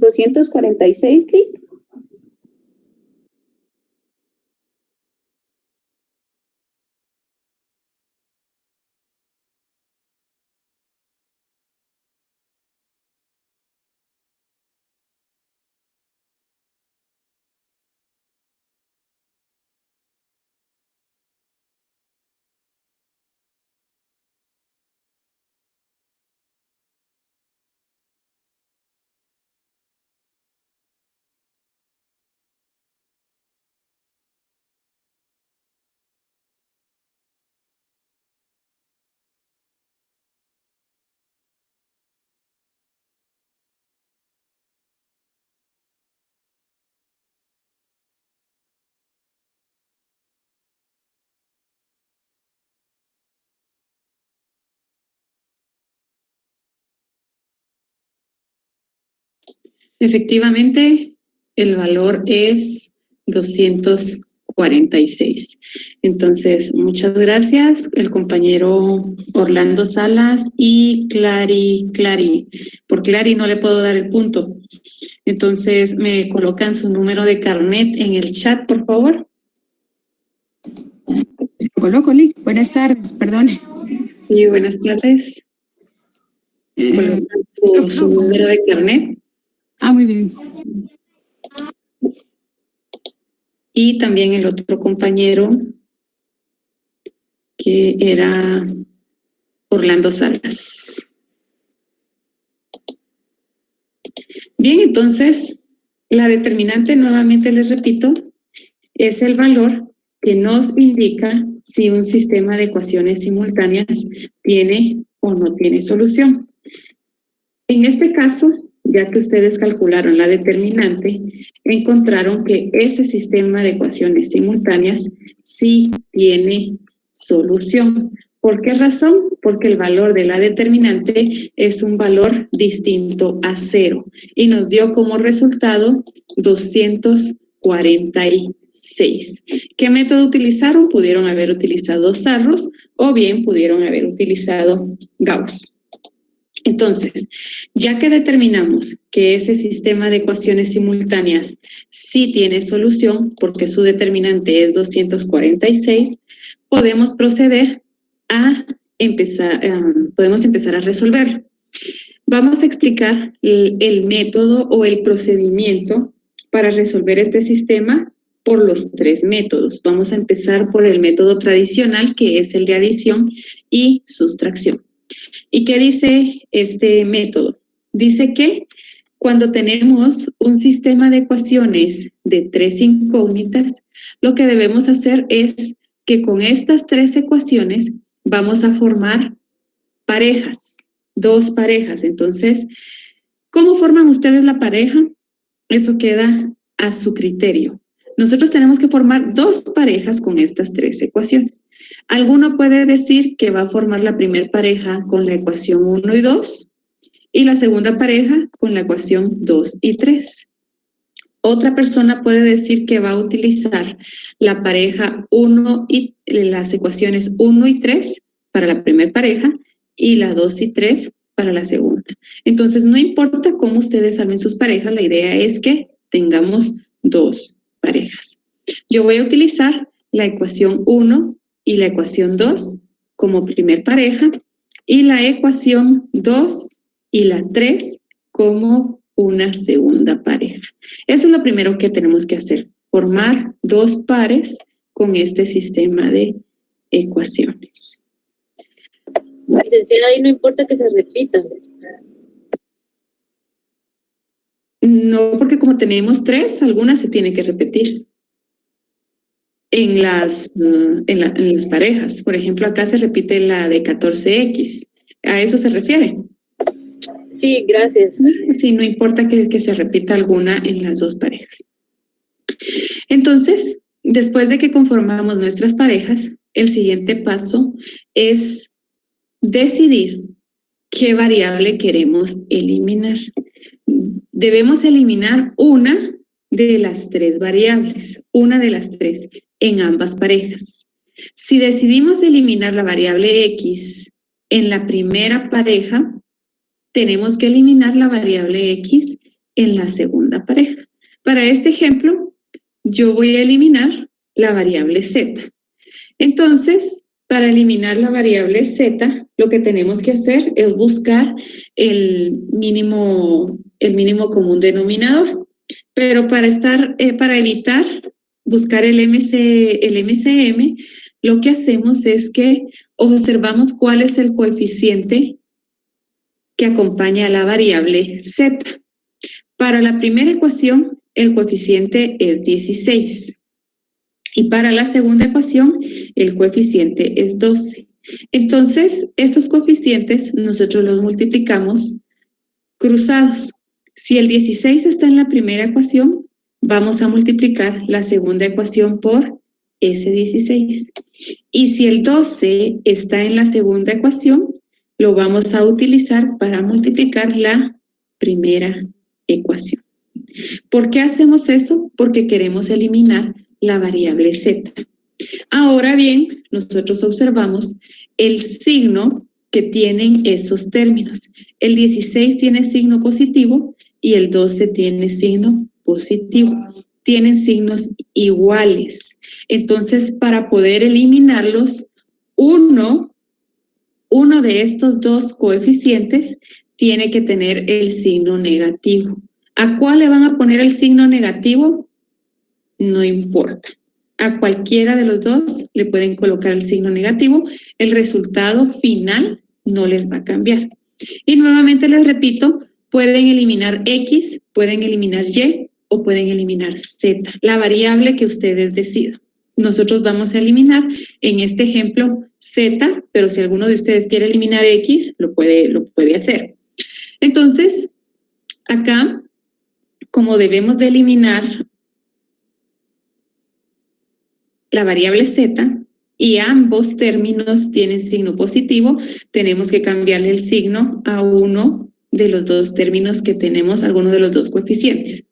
¿246, clic? Efectivamente, el valor es 246. Entonces, muchas gracias, el compañero Orlando Salas y Clary. Por Clary no le puedo dar el punto. Entonces, me colocan su número de carnet en el chat, por favor. Coloco, Lick. Buenas tardes, perdone. Sí, buenas tardes. Colocan su número de carnet. Muy bien. Y también el otro compañero, que era Orlando Salas. Bien, entonces, la determinante, nuevamente les repito, es el valor que nos indica si un sistema de ecuaciones simultáneas tiene o no tiene solución. En este caso, ya que ustedes calcularon la determinante, encontraron que ese sistema de ecuaciones simultáneas sí tiene solución. ¿Por qué razón? Porque el valor de la determinante es un valor distinto a 0 y nos dio como resultado 246. ¿Qué método utilizaron? Pudieron haber utilizado Sarros o bien pudieron haber utilizado Gauss. Entonces, ya que determinamos que ese sistema de ecuaciones simultáneas sí tiene solución, porque su determinante es 246, podemos proceder a podemos empezar a resolver. Vamos a explicar el método o el procedimiento para resolver este sistema por los 3 métodos. Vamos a empezar por el método tradicional, que es el de adición y sustracción. ¿Y qué dice este método? Dice que cuando tenemos un sistema de ecuaciones de 3 incógnitas, lo que debemos hacer es que con estas 3 ecuaciones vamos a formar parejas, 2 parejas. Entonces, ¿cómo forman ustedes la pareja? Eso queda a su criterio. Nosotros tenemos que formar 2 parejas con estas 3 ecuaciones. Alguno puede decir que va a formar la primera pareja con la ecuación 1 y 2 y la segunda pareja con la ecuación 2 y 3. Otra persona puede decir que va a utilizar la pareja 1 y las ecuaciones 1 y 3 para la primera pareja y la 2 y 3 para la segunda. Entonces, no importa cómo ustedes armen sus parejas, la idea es que tengamos 2 parejas. Yo voy a utilizar la ecuación 1 y la ecuación 2 como primer pareja y la ecuación 2 y la 3 como una segunda pareja. Eso es lo primero que tenemos que hacer, formar 2 pares con este sistema de ecuaciones. Licenciada, ahí no importa que se repitan. No, porque como tenemos 3, algunas se tienen que repetir en las parejas. Por ejemplo, acá se repite la de 14x. ¿A eso se refiere? Sí, gracias. Sí, no importa que se repita alguna en las 2 parejas. Entonces, después de que conformamos nuestras parejas, el siguiente paso es decidir qué variable queremos eliminar. Debemos eliminar una de las 3 variables, una de las 3 en ambas parejas. Si decidimos eliminar la variable x en la primera pareja, tenemos que eliminar la variable x en la segunda pareja. Para este ejemplo, yo voy a eliminar la variable z. Entonces, para eliminar la variable z, lo que tenemos que hacer es buscar el mínimo común denominador. Pero para evitar buscar el MCM, lo que hacemos es que observamos cuál es el coeficiente que acompaña a la variable z. Para la primera ecuación, el coeficiente es 16. Y para la segunda ecuación, el coeficiente es 12. Entonces, estos coeficientes nosotros los multiplicamos cruzados. Si el 16 está en la primera ecuación, vamos a multiplicar la segunda ecuación por ese 16. Y si el 12 está en la segunda ecuación, lo vamos a utilizar para multiplicar la primera ecuación. ¿Por qué hacemos eso? Porque queremos eliminar la variable z. Ahora bien, nosotros observamos el signo que tienen esos términos. El 16 tiene signo positivo y el 12 tiene signo positivo. Tienen signos iguales. Entonces, para poder eliminarlos, uno de estos 2 coeficientes tiene que tener el signo negativo. ¿A cuál le van a poner el signo negativo? No importa. A cualquiera de los 2 le pueden colocar el signo negativo. El resultado final no les va a cambiar. Y nuevamente les repito, pueden eliminar X, pueden eliminar Y o pueden eliminar Z, la variable que ustedes decidan. Nosotros vamos a eliminar, en este ejemplo, Z, pero si alguno de ustedes quiere eliminar X, lo puede hacer. Entonces, acá, como debemos de eliminar la variable Z y ambos términos tienen signo positivo, tenemos que cambiarle el signo a uno de los 2 términos que tenemos, alguno de los 2 coeficientes.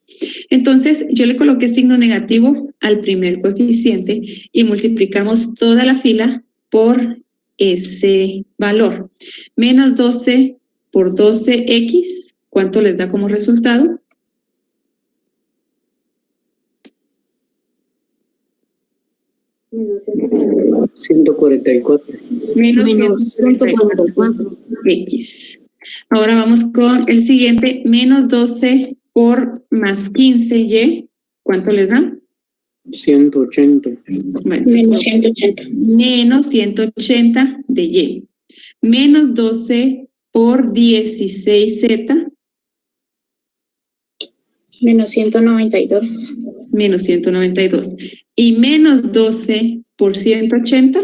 Entonces, yo le coloqué signo negativo al primer coeficiente y multiplicamos toda la fila por ese valor. Menos 12 por 12x, ¿cuánto les da como resultado? 144. Menos 144 X. Ahora vamos con el siguiente, menos 12 por más 15Y. ¿Cuánto les da? 180. Bueno, menos 180. Menos 180 de Y. Menos 12 por 16Z. Menos 192. Menos 192. Y menos 12 por 180.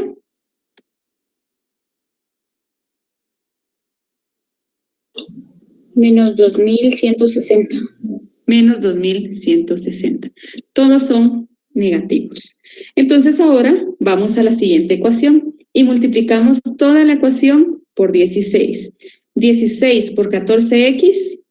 Menos 2160. Menos 2160. Todos son negativos. Entonces ahora vamos a la siguiente ecuación y multiplicamos toda la ecuación por 16. 16 por 14X.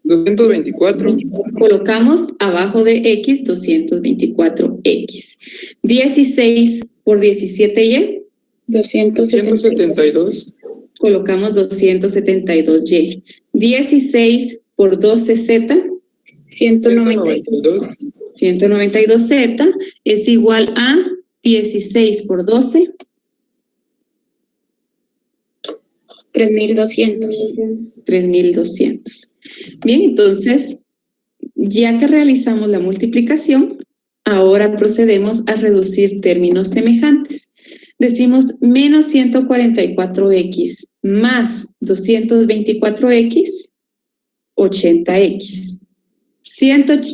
224. Colocamos abajo de X 224X. 16 por 17Y. 272. Colocamos 272Y. 16 por 12Z. 192. 192Z es igual a 16 por 12. 3200. 3200. Bien, entonces, ya que realizamos la multiplicación, ahora procedemos a reducir términos semejantes. Decimos menos 144X más 224X, 80X.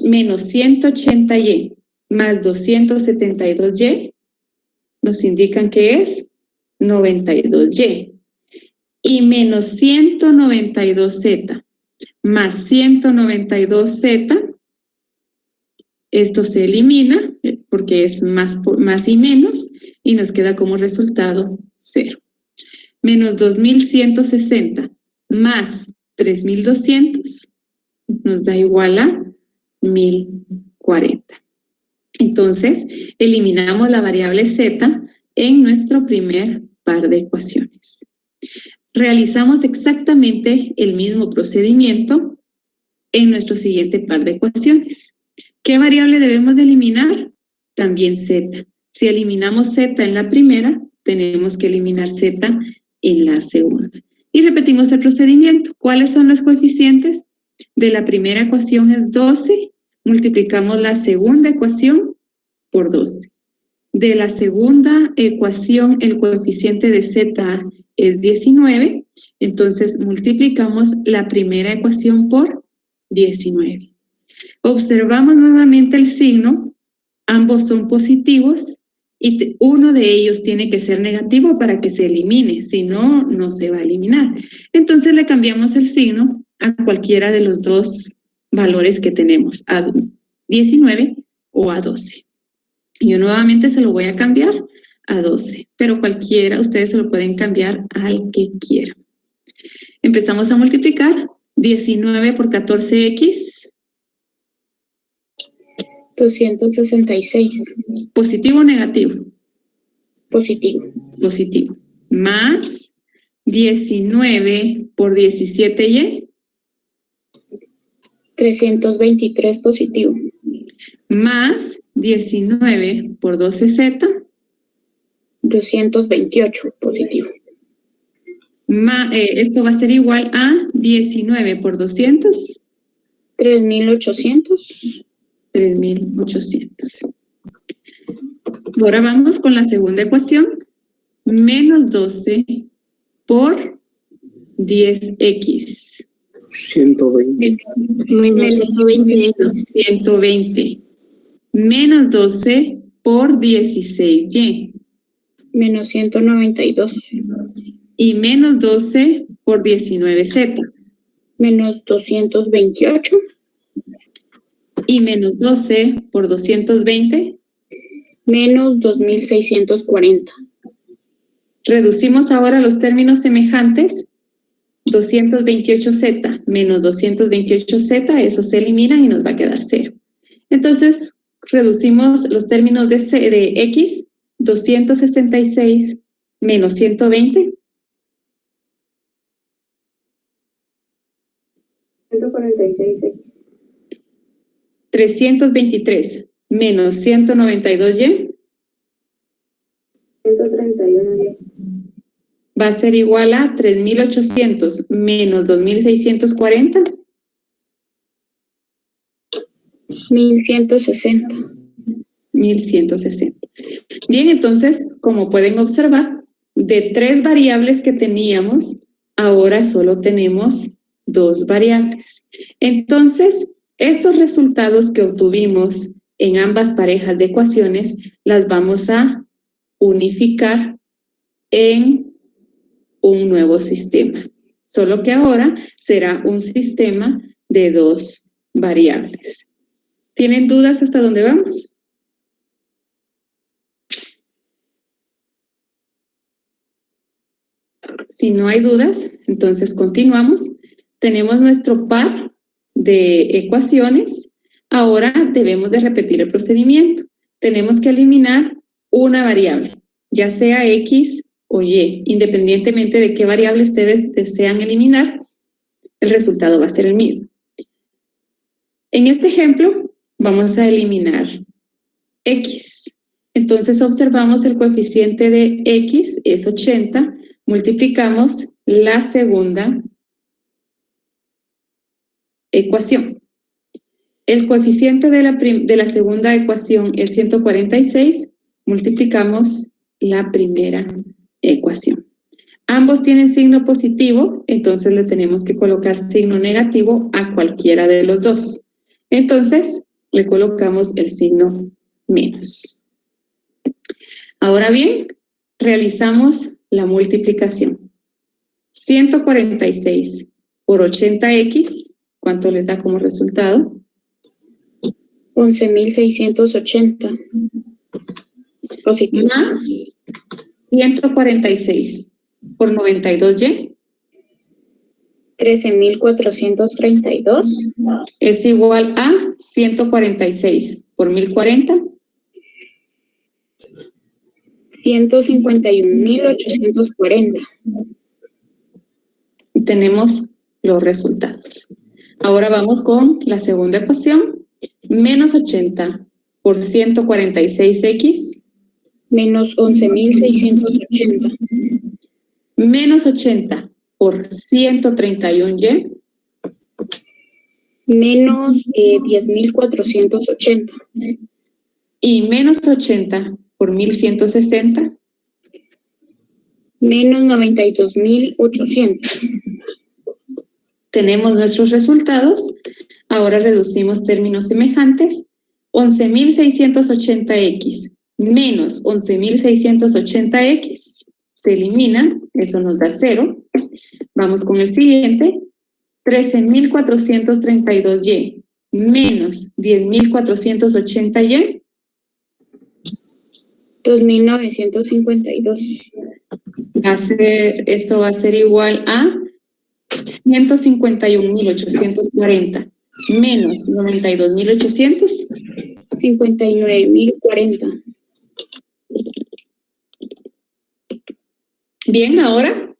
Menos 180Y más 272Y nos indican que es 92Y. Y menos 192Z más 192Z, esto se elimina porque es más y menos y nos queda como resultado 0. Menos 2160 más 3200 nos da igual a 1040. Entonces, eliminamos la variable Z en nuestro primer par de ecuaciones. Realizamos exactamente el mismo procedimiento en nuestro siguiente par de ecuaciones. ¿Qué variable debemos de eliminar? También Z. Si eliminamos Z en la primera, tenemos que eliminar Z en la segunda. Y repetimos el procedimiento. ¿Cuáles son los coeficientes? De la primera ecuación es 12, multiplicamos la segunda ecuación por 12. De la segunda ecuación, el coeficiente de Z es 19, entonces multiplicamos la primera ecuación por 19. Observamos nuevamente el signo, ambos son positivos y uno de ellos tiene que ser negativo para que se elimine, si no, no se va a eliminar. Entonces le cambiamos el signo a cualquiera de los dos valores que tenemos, a 19 o a 12. Yo nuevamente se lo voy a cambiar a 12, pero cualquiera, ustedes se lo pueden cambiar al que quieran. Empezamos a multiplicar 19 por 14X. 266. ¿Positivo o negativo? Positivo. Positivo. Más 19 por 17Y. 323 positivo. Más 19 por 12Z. 228 positivo. Esto va a ser igual a 19 por 200. 3800. 3800. Ahora vamos con la segunda ecuación. Menos 12 por 10X. 120. Menos 120X. 120. Menos 12 por 16Y. Menos 192. Y menos 12 por 19Z. Menos 228. Y menos 12 por 220. Menos 2640. Reducimos ahora los términos semejantes. 228Z menos 228Z, eso se elimina y nos va a quedar 0. Entonces, reducimos los términos de X, 266 menos 120. 146X. 323 menos 192Y. 131. Va a ser igual a 3.800 menos 2.640. 1160. 1.160. Bien, entonces, como pueden observar, de 3 variables que teníamos, ahora solo tenemos 2 variables. Entonces, estos resultados que obtuvimos en ambas parejas de ecuaciones, las vamos a unificar en un nuevo sistema. Solo que ahora será un sistema de 2 variables. ¿Tienen dudas hasta dónde vamos? Si no hay dudas, entonces continuamos. Tenemos nuestro par de ecuaciones. Ahora debemos de repetir el procedimiento. Tenemos que eliminar una variable, ya sea X o Y. Independientemente de qué variable ustedes desean eliminar, el resultado va a ser el mismo. En este ejemplo, vamos a eliminar X. Entonces observamos el coeficiente de X es 80, multiplicamos la segunda ecuación. El coeficiente de la segunda ecuación es 146, multiplicamos la primera ecuación. Ambos tienen signo positivo, entonces le tenemos que colocar signo negativo a cualquiera de los dos. Entonces, le colocamos el signo menos. Ahora bien, realizamos la multiplicación. 146 por 80x, ¿cuánto les da como resultado? 11.680. Positivo. Más 146 por 92y. 13.432. Es igual a 146 por 1040. 151.840. Y tenemos los resultados. Ahora vamos con la segunda ecuación. Menos 80 por 146x. Menos 11.680. Menos 80 por 131y. Menos 10.480. Y menos 80 por 1160. Menos 92.800. Tenemos nuestros resultados. Ahora reducimos términos semejantes. 11.680x menos 11.680x se eliminan. Eso nos da 0. Vamos con el siguiente. 13.432y menos 10.480y. 2.952. Esto va a ser igual a 151.840 menos 92.800. 59.040. Bien, ahora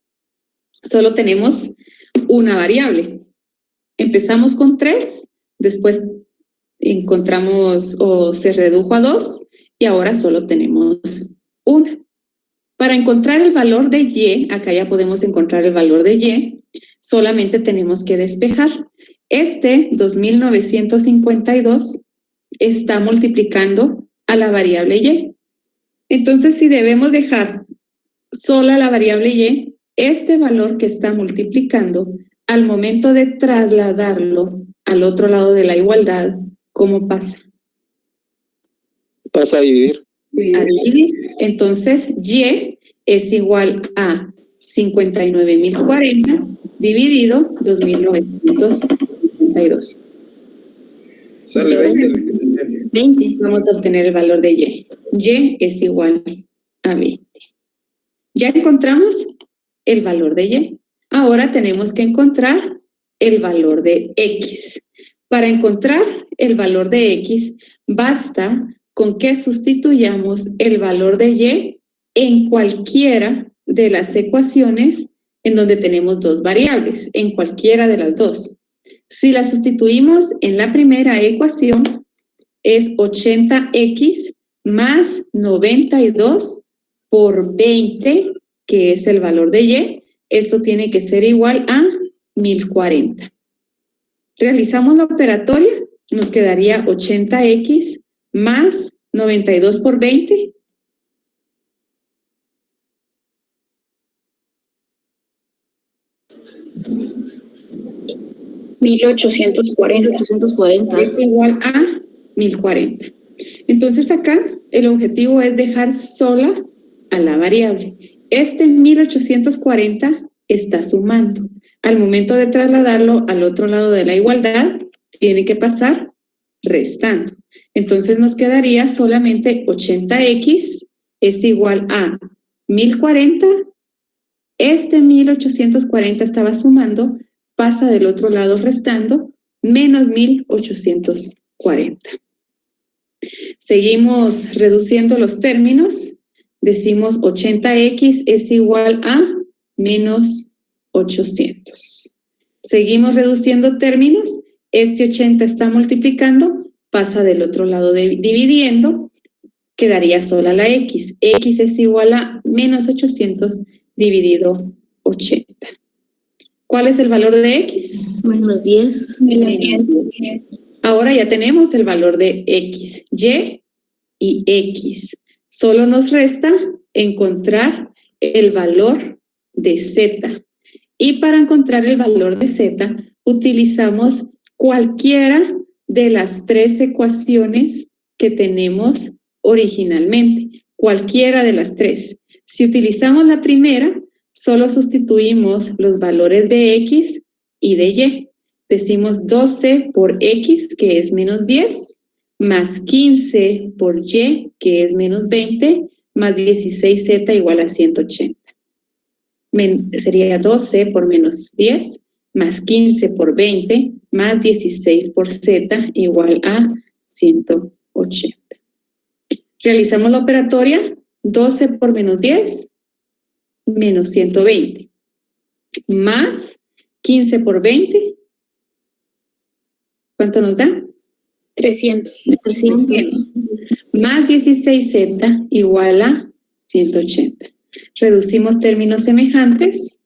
solo tenemos una variable. Empezamos con 3, después encontramos o se redujo a 2 y ahora solo tenemos 1. Para encontrar el valor de y, acá ya podemos encontrar el valor de y, solamente tenemos que despejar. Este 2.952 está multiplicando a la variable y. Entonces, si debemos dejar sola la variable y, este valor que está multiplicando, al momento de trasladarlo al otro lado de la igualdad, ¿cómo pasa? Pasa a dividir. A dividir. Entonces, y es igual a 59.040 dividido 2.952. Sale 20. 20. Vamos a obtener el valor de y. Y es igual a 20. Ya encontramos el valor de y. Ahora tenemos que encontrar el valor de x. Para encontrar el valor de x, basta con que sustituyamos el valor de y en cualquiera de las ecuaciones en donde tenemos dos variables, en cualquiera de las dos. Si la sustituimos en la primera ecuación, es 80x más 92 por 20, que es el valor de Y, esto tiene que ser igual a 1040. Realizamos la operatoria, nos quedaría 80x más 92 por 20. $1840. Es igual a 1040. Entonces acá el objetivo es dejar sola a la variable. Este 1840 está sumando. Al momento de trasladarlo al otro lado de la igualdad, tiene que pasar restando. Entonces nos quedaría solamente 80x es igual a 1040. Este 1840 estaba sumando, pasa del otro lado restando, menos 1840. Seguimos reduciendo los términos. Decimos 80x es igual a menos 800. Seguimos reduciendo términos. Este 80 está multiplicando, pasa del otro lado dividiendo, quedaría sola la x. X es igual a menos 800 dividido 80. ¿Cuál es el valor de x? Menos 10. Ahora ya tenemos el valor de x, y y x. Solo nos resta encontrar el valor de z. Y para encontrar el valor de z, utilizamos cualquiera de las tres ecuaciones que tenemos originalmente. Cualquiera de las tres. Si utilizamos la primera, solo sustituimos los valores de x y de y. Decimos 12 por x, que es menos 10, más 15 por y, que es menos 20, más 16z igual a 180. Sería 12 por menos 10, más 15 por 20, más 16 por z igual a 180. Realizamos la operatoria, 12 por menos 10, menos 120, más 15 por 20, ¿cuánto nos da? 300. Más 16z igual a 180. Reducimos términos semejantes,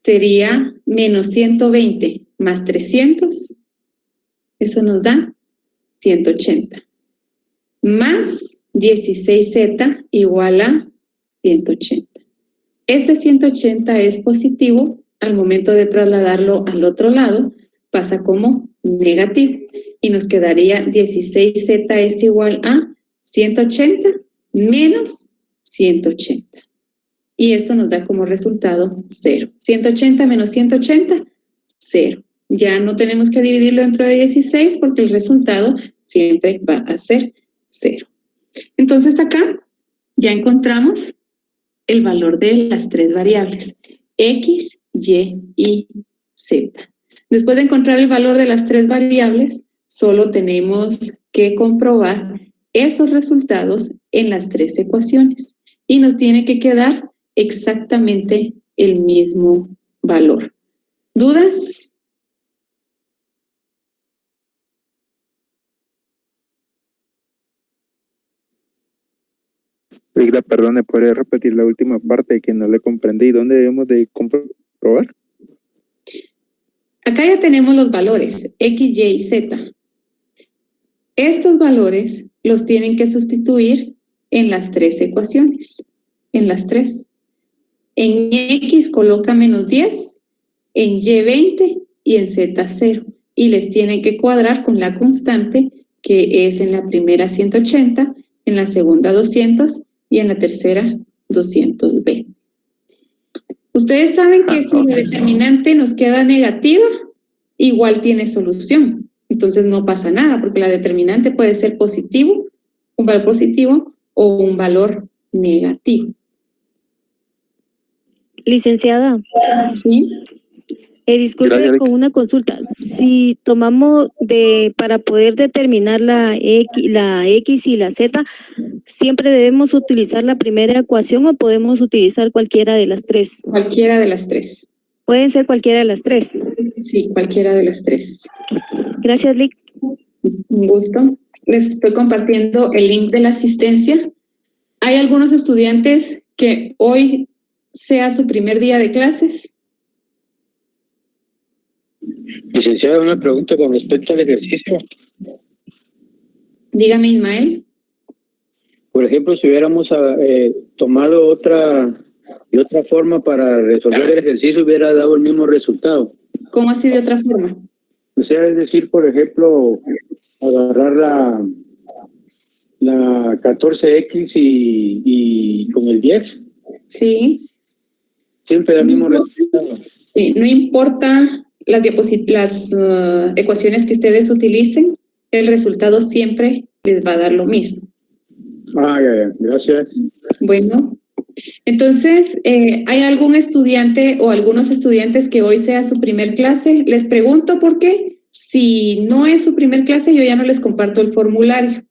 sería menos 120 más 300, eso nos da 180. Más 16z igual a 180. Este 180 es positivo, al momento de trasladarlo al otro lado, pasa como negativo. Y nos quedaría 16z es igual a 180 menos 180. Y esto nos da como resultado 0. 180 menos 180, 0. Ya no tenemos que dividirlo dentro de 16 porque el resultado siempre va a ser 0. Entonces acá ya encontramos el valor de las tres variables, x, y y z. Después de encontrar el valor de las tres variables, solo tenemos que comprobar esos resultados en las tres ecuaciones y nos tiene que quedar exactamente el mismo valor. ¿Dudas? Ligda, perdone, ¿podría repetir la última parte que no le comprendí? ¿Dónde debemos de comprobar? Acá ya tenemos los valores, x, y y z. Estos valores los tienen que sustituir en las tres ecuaciones, en las tres. En x coloca menos 10, en y 20 y en z 0. Y les tienen que cuadrar con la constante que es en la primera 180, en la segunda 200 y en la tercera 220. Ustedes saben que si la determinante nos queda negativa, igual tiene solución. Entonces no pasa nada porque la determinante puede ser positivo, un valor positivo o un valor negativo. Licenciada. Sí. Disculpe, Gracias. con una consulta. Si tomamos para poder determinar la X y la Z, ¿siempre debemos utilizar la primera ecuación o podemos utilizar cualquiera de las tres? Cualquiera de las tres. ¿Pueden ser cualquiera de las tres? Sí, cualquiera de las tres. Gracias, Lic. Un gusto. Les estoy compartiendo el link de la asistencia. Hay algunos estudiantes que hoy sea su primer día de clases? Licenciada, una pregunta con respecto al ejercicio. Dígame, Ismael. Por ejemplo, si hubiéramos tomado otra forma para resolver el ejercicio, hubiera dado el mismo resultado. ¿Cómo así de otra forma? O sea, es decir, por ejemplo, agarrar la 14X y con el 10. Sí. Siempre da el mismo resultado. Sí, no importa las ecuaciones que ustedes utilicen, el resultado siempre les va a dar lo mismo. Ya, gracias. Bueno, entonces, ¿hay algún estudiante o algunos estudiantes que hoy sea su primer clase? Les pregunto porque si no es su primer clase, yo ya no les comparto el formulario.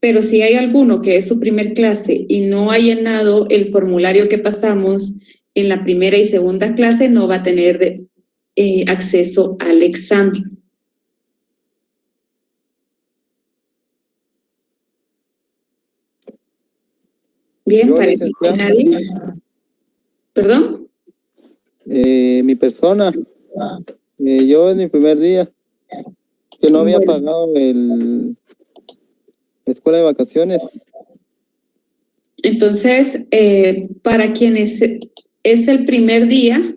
Pero si hay alguno que es su primer clase y no ha llenado el formulario que pasamos en la primera y segunda clase, no va a tener acceso al examen. Bien, Yo, parece que nadie. ¿Perdón? Mi persona, yo en mi primer día, que no había pagado la escuela de vacaciones. Entonces, para quienes es el primer día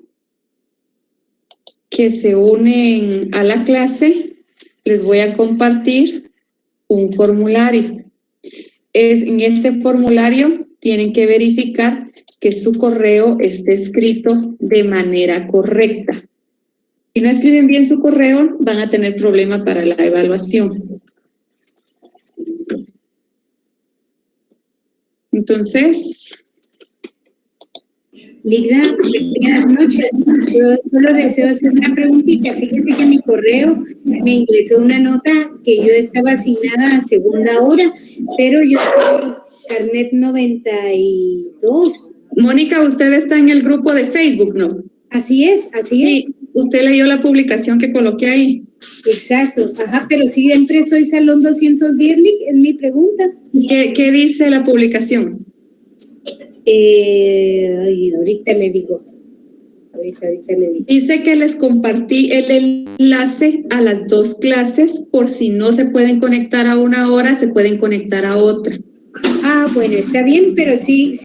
que se unen a la clase, les voy a compartir un formulario. En este formulario tienen que verificar que su correo esté escrito de manera correcta. Si no escriben bien su correo, van a tener problema para la evaluación. Entonces... Ligda, buenas noches. Yo solo deseo hacer una preguntita. Fíjese que mi correo me ingresó una nota que yo estaba asignada a segunda hora, pero yo soy carnet 92. Mónica, usted está en el grupo de Facebook, ¿no? Así es, así es. Sí, usted leyó la publicación que coloqué ahí. Exacto, ajá, pero siempre soy salón 210, es mi pregunta. ¿Qué dice la publicación? Ahorita le digo. Dice que les compartí el enlace a las dos clases, por si no se pueden conectar a una hora, se pueden conectar a otra. Bueno, está bien, pero sí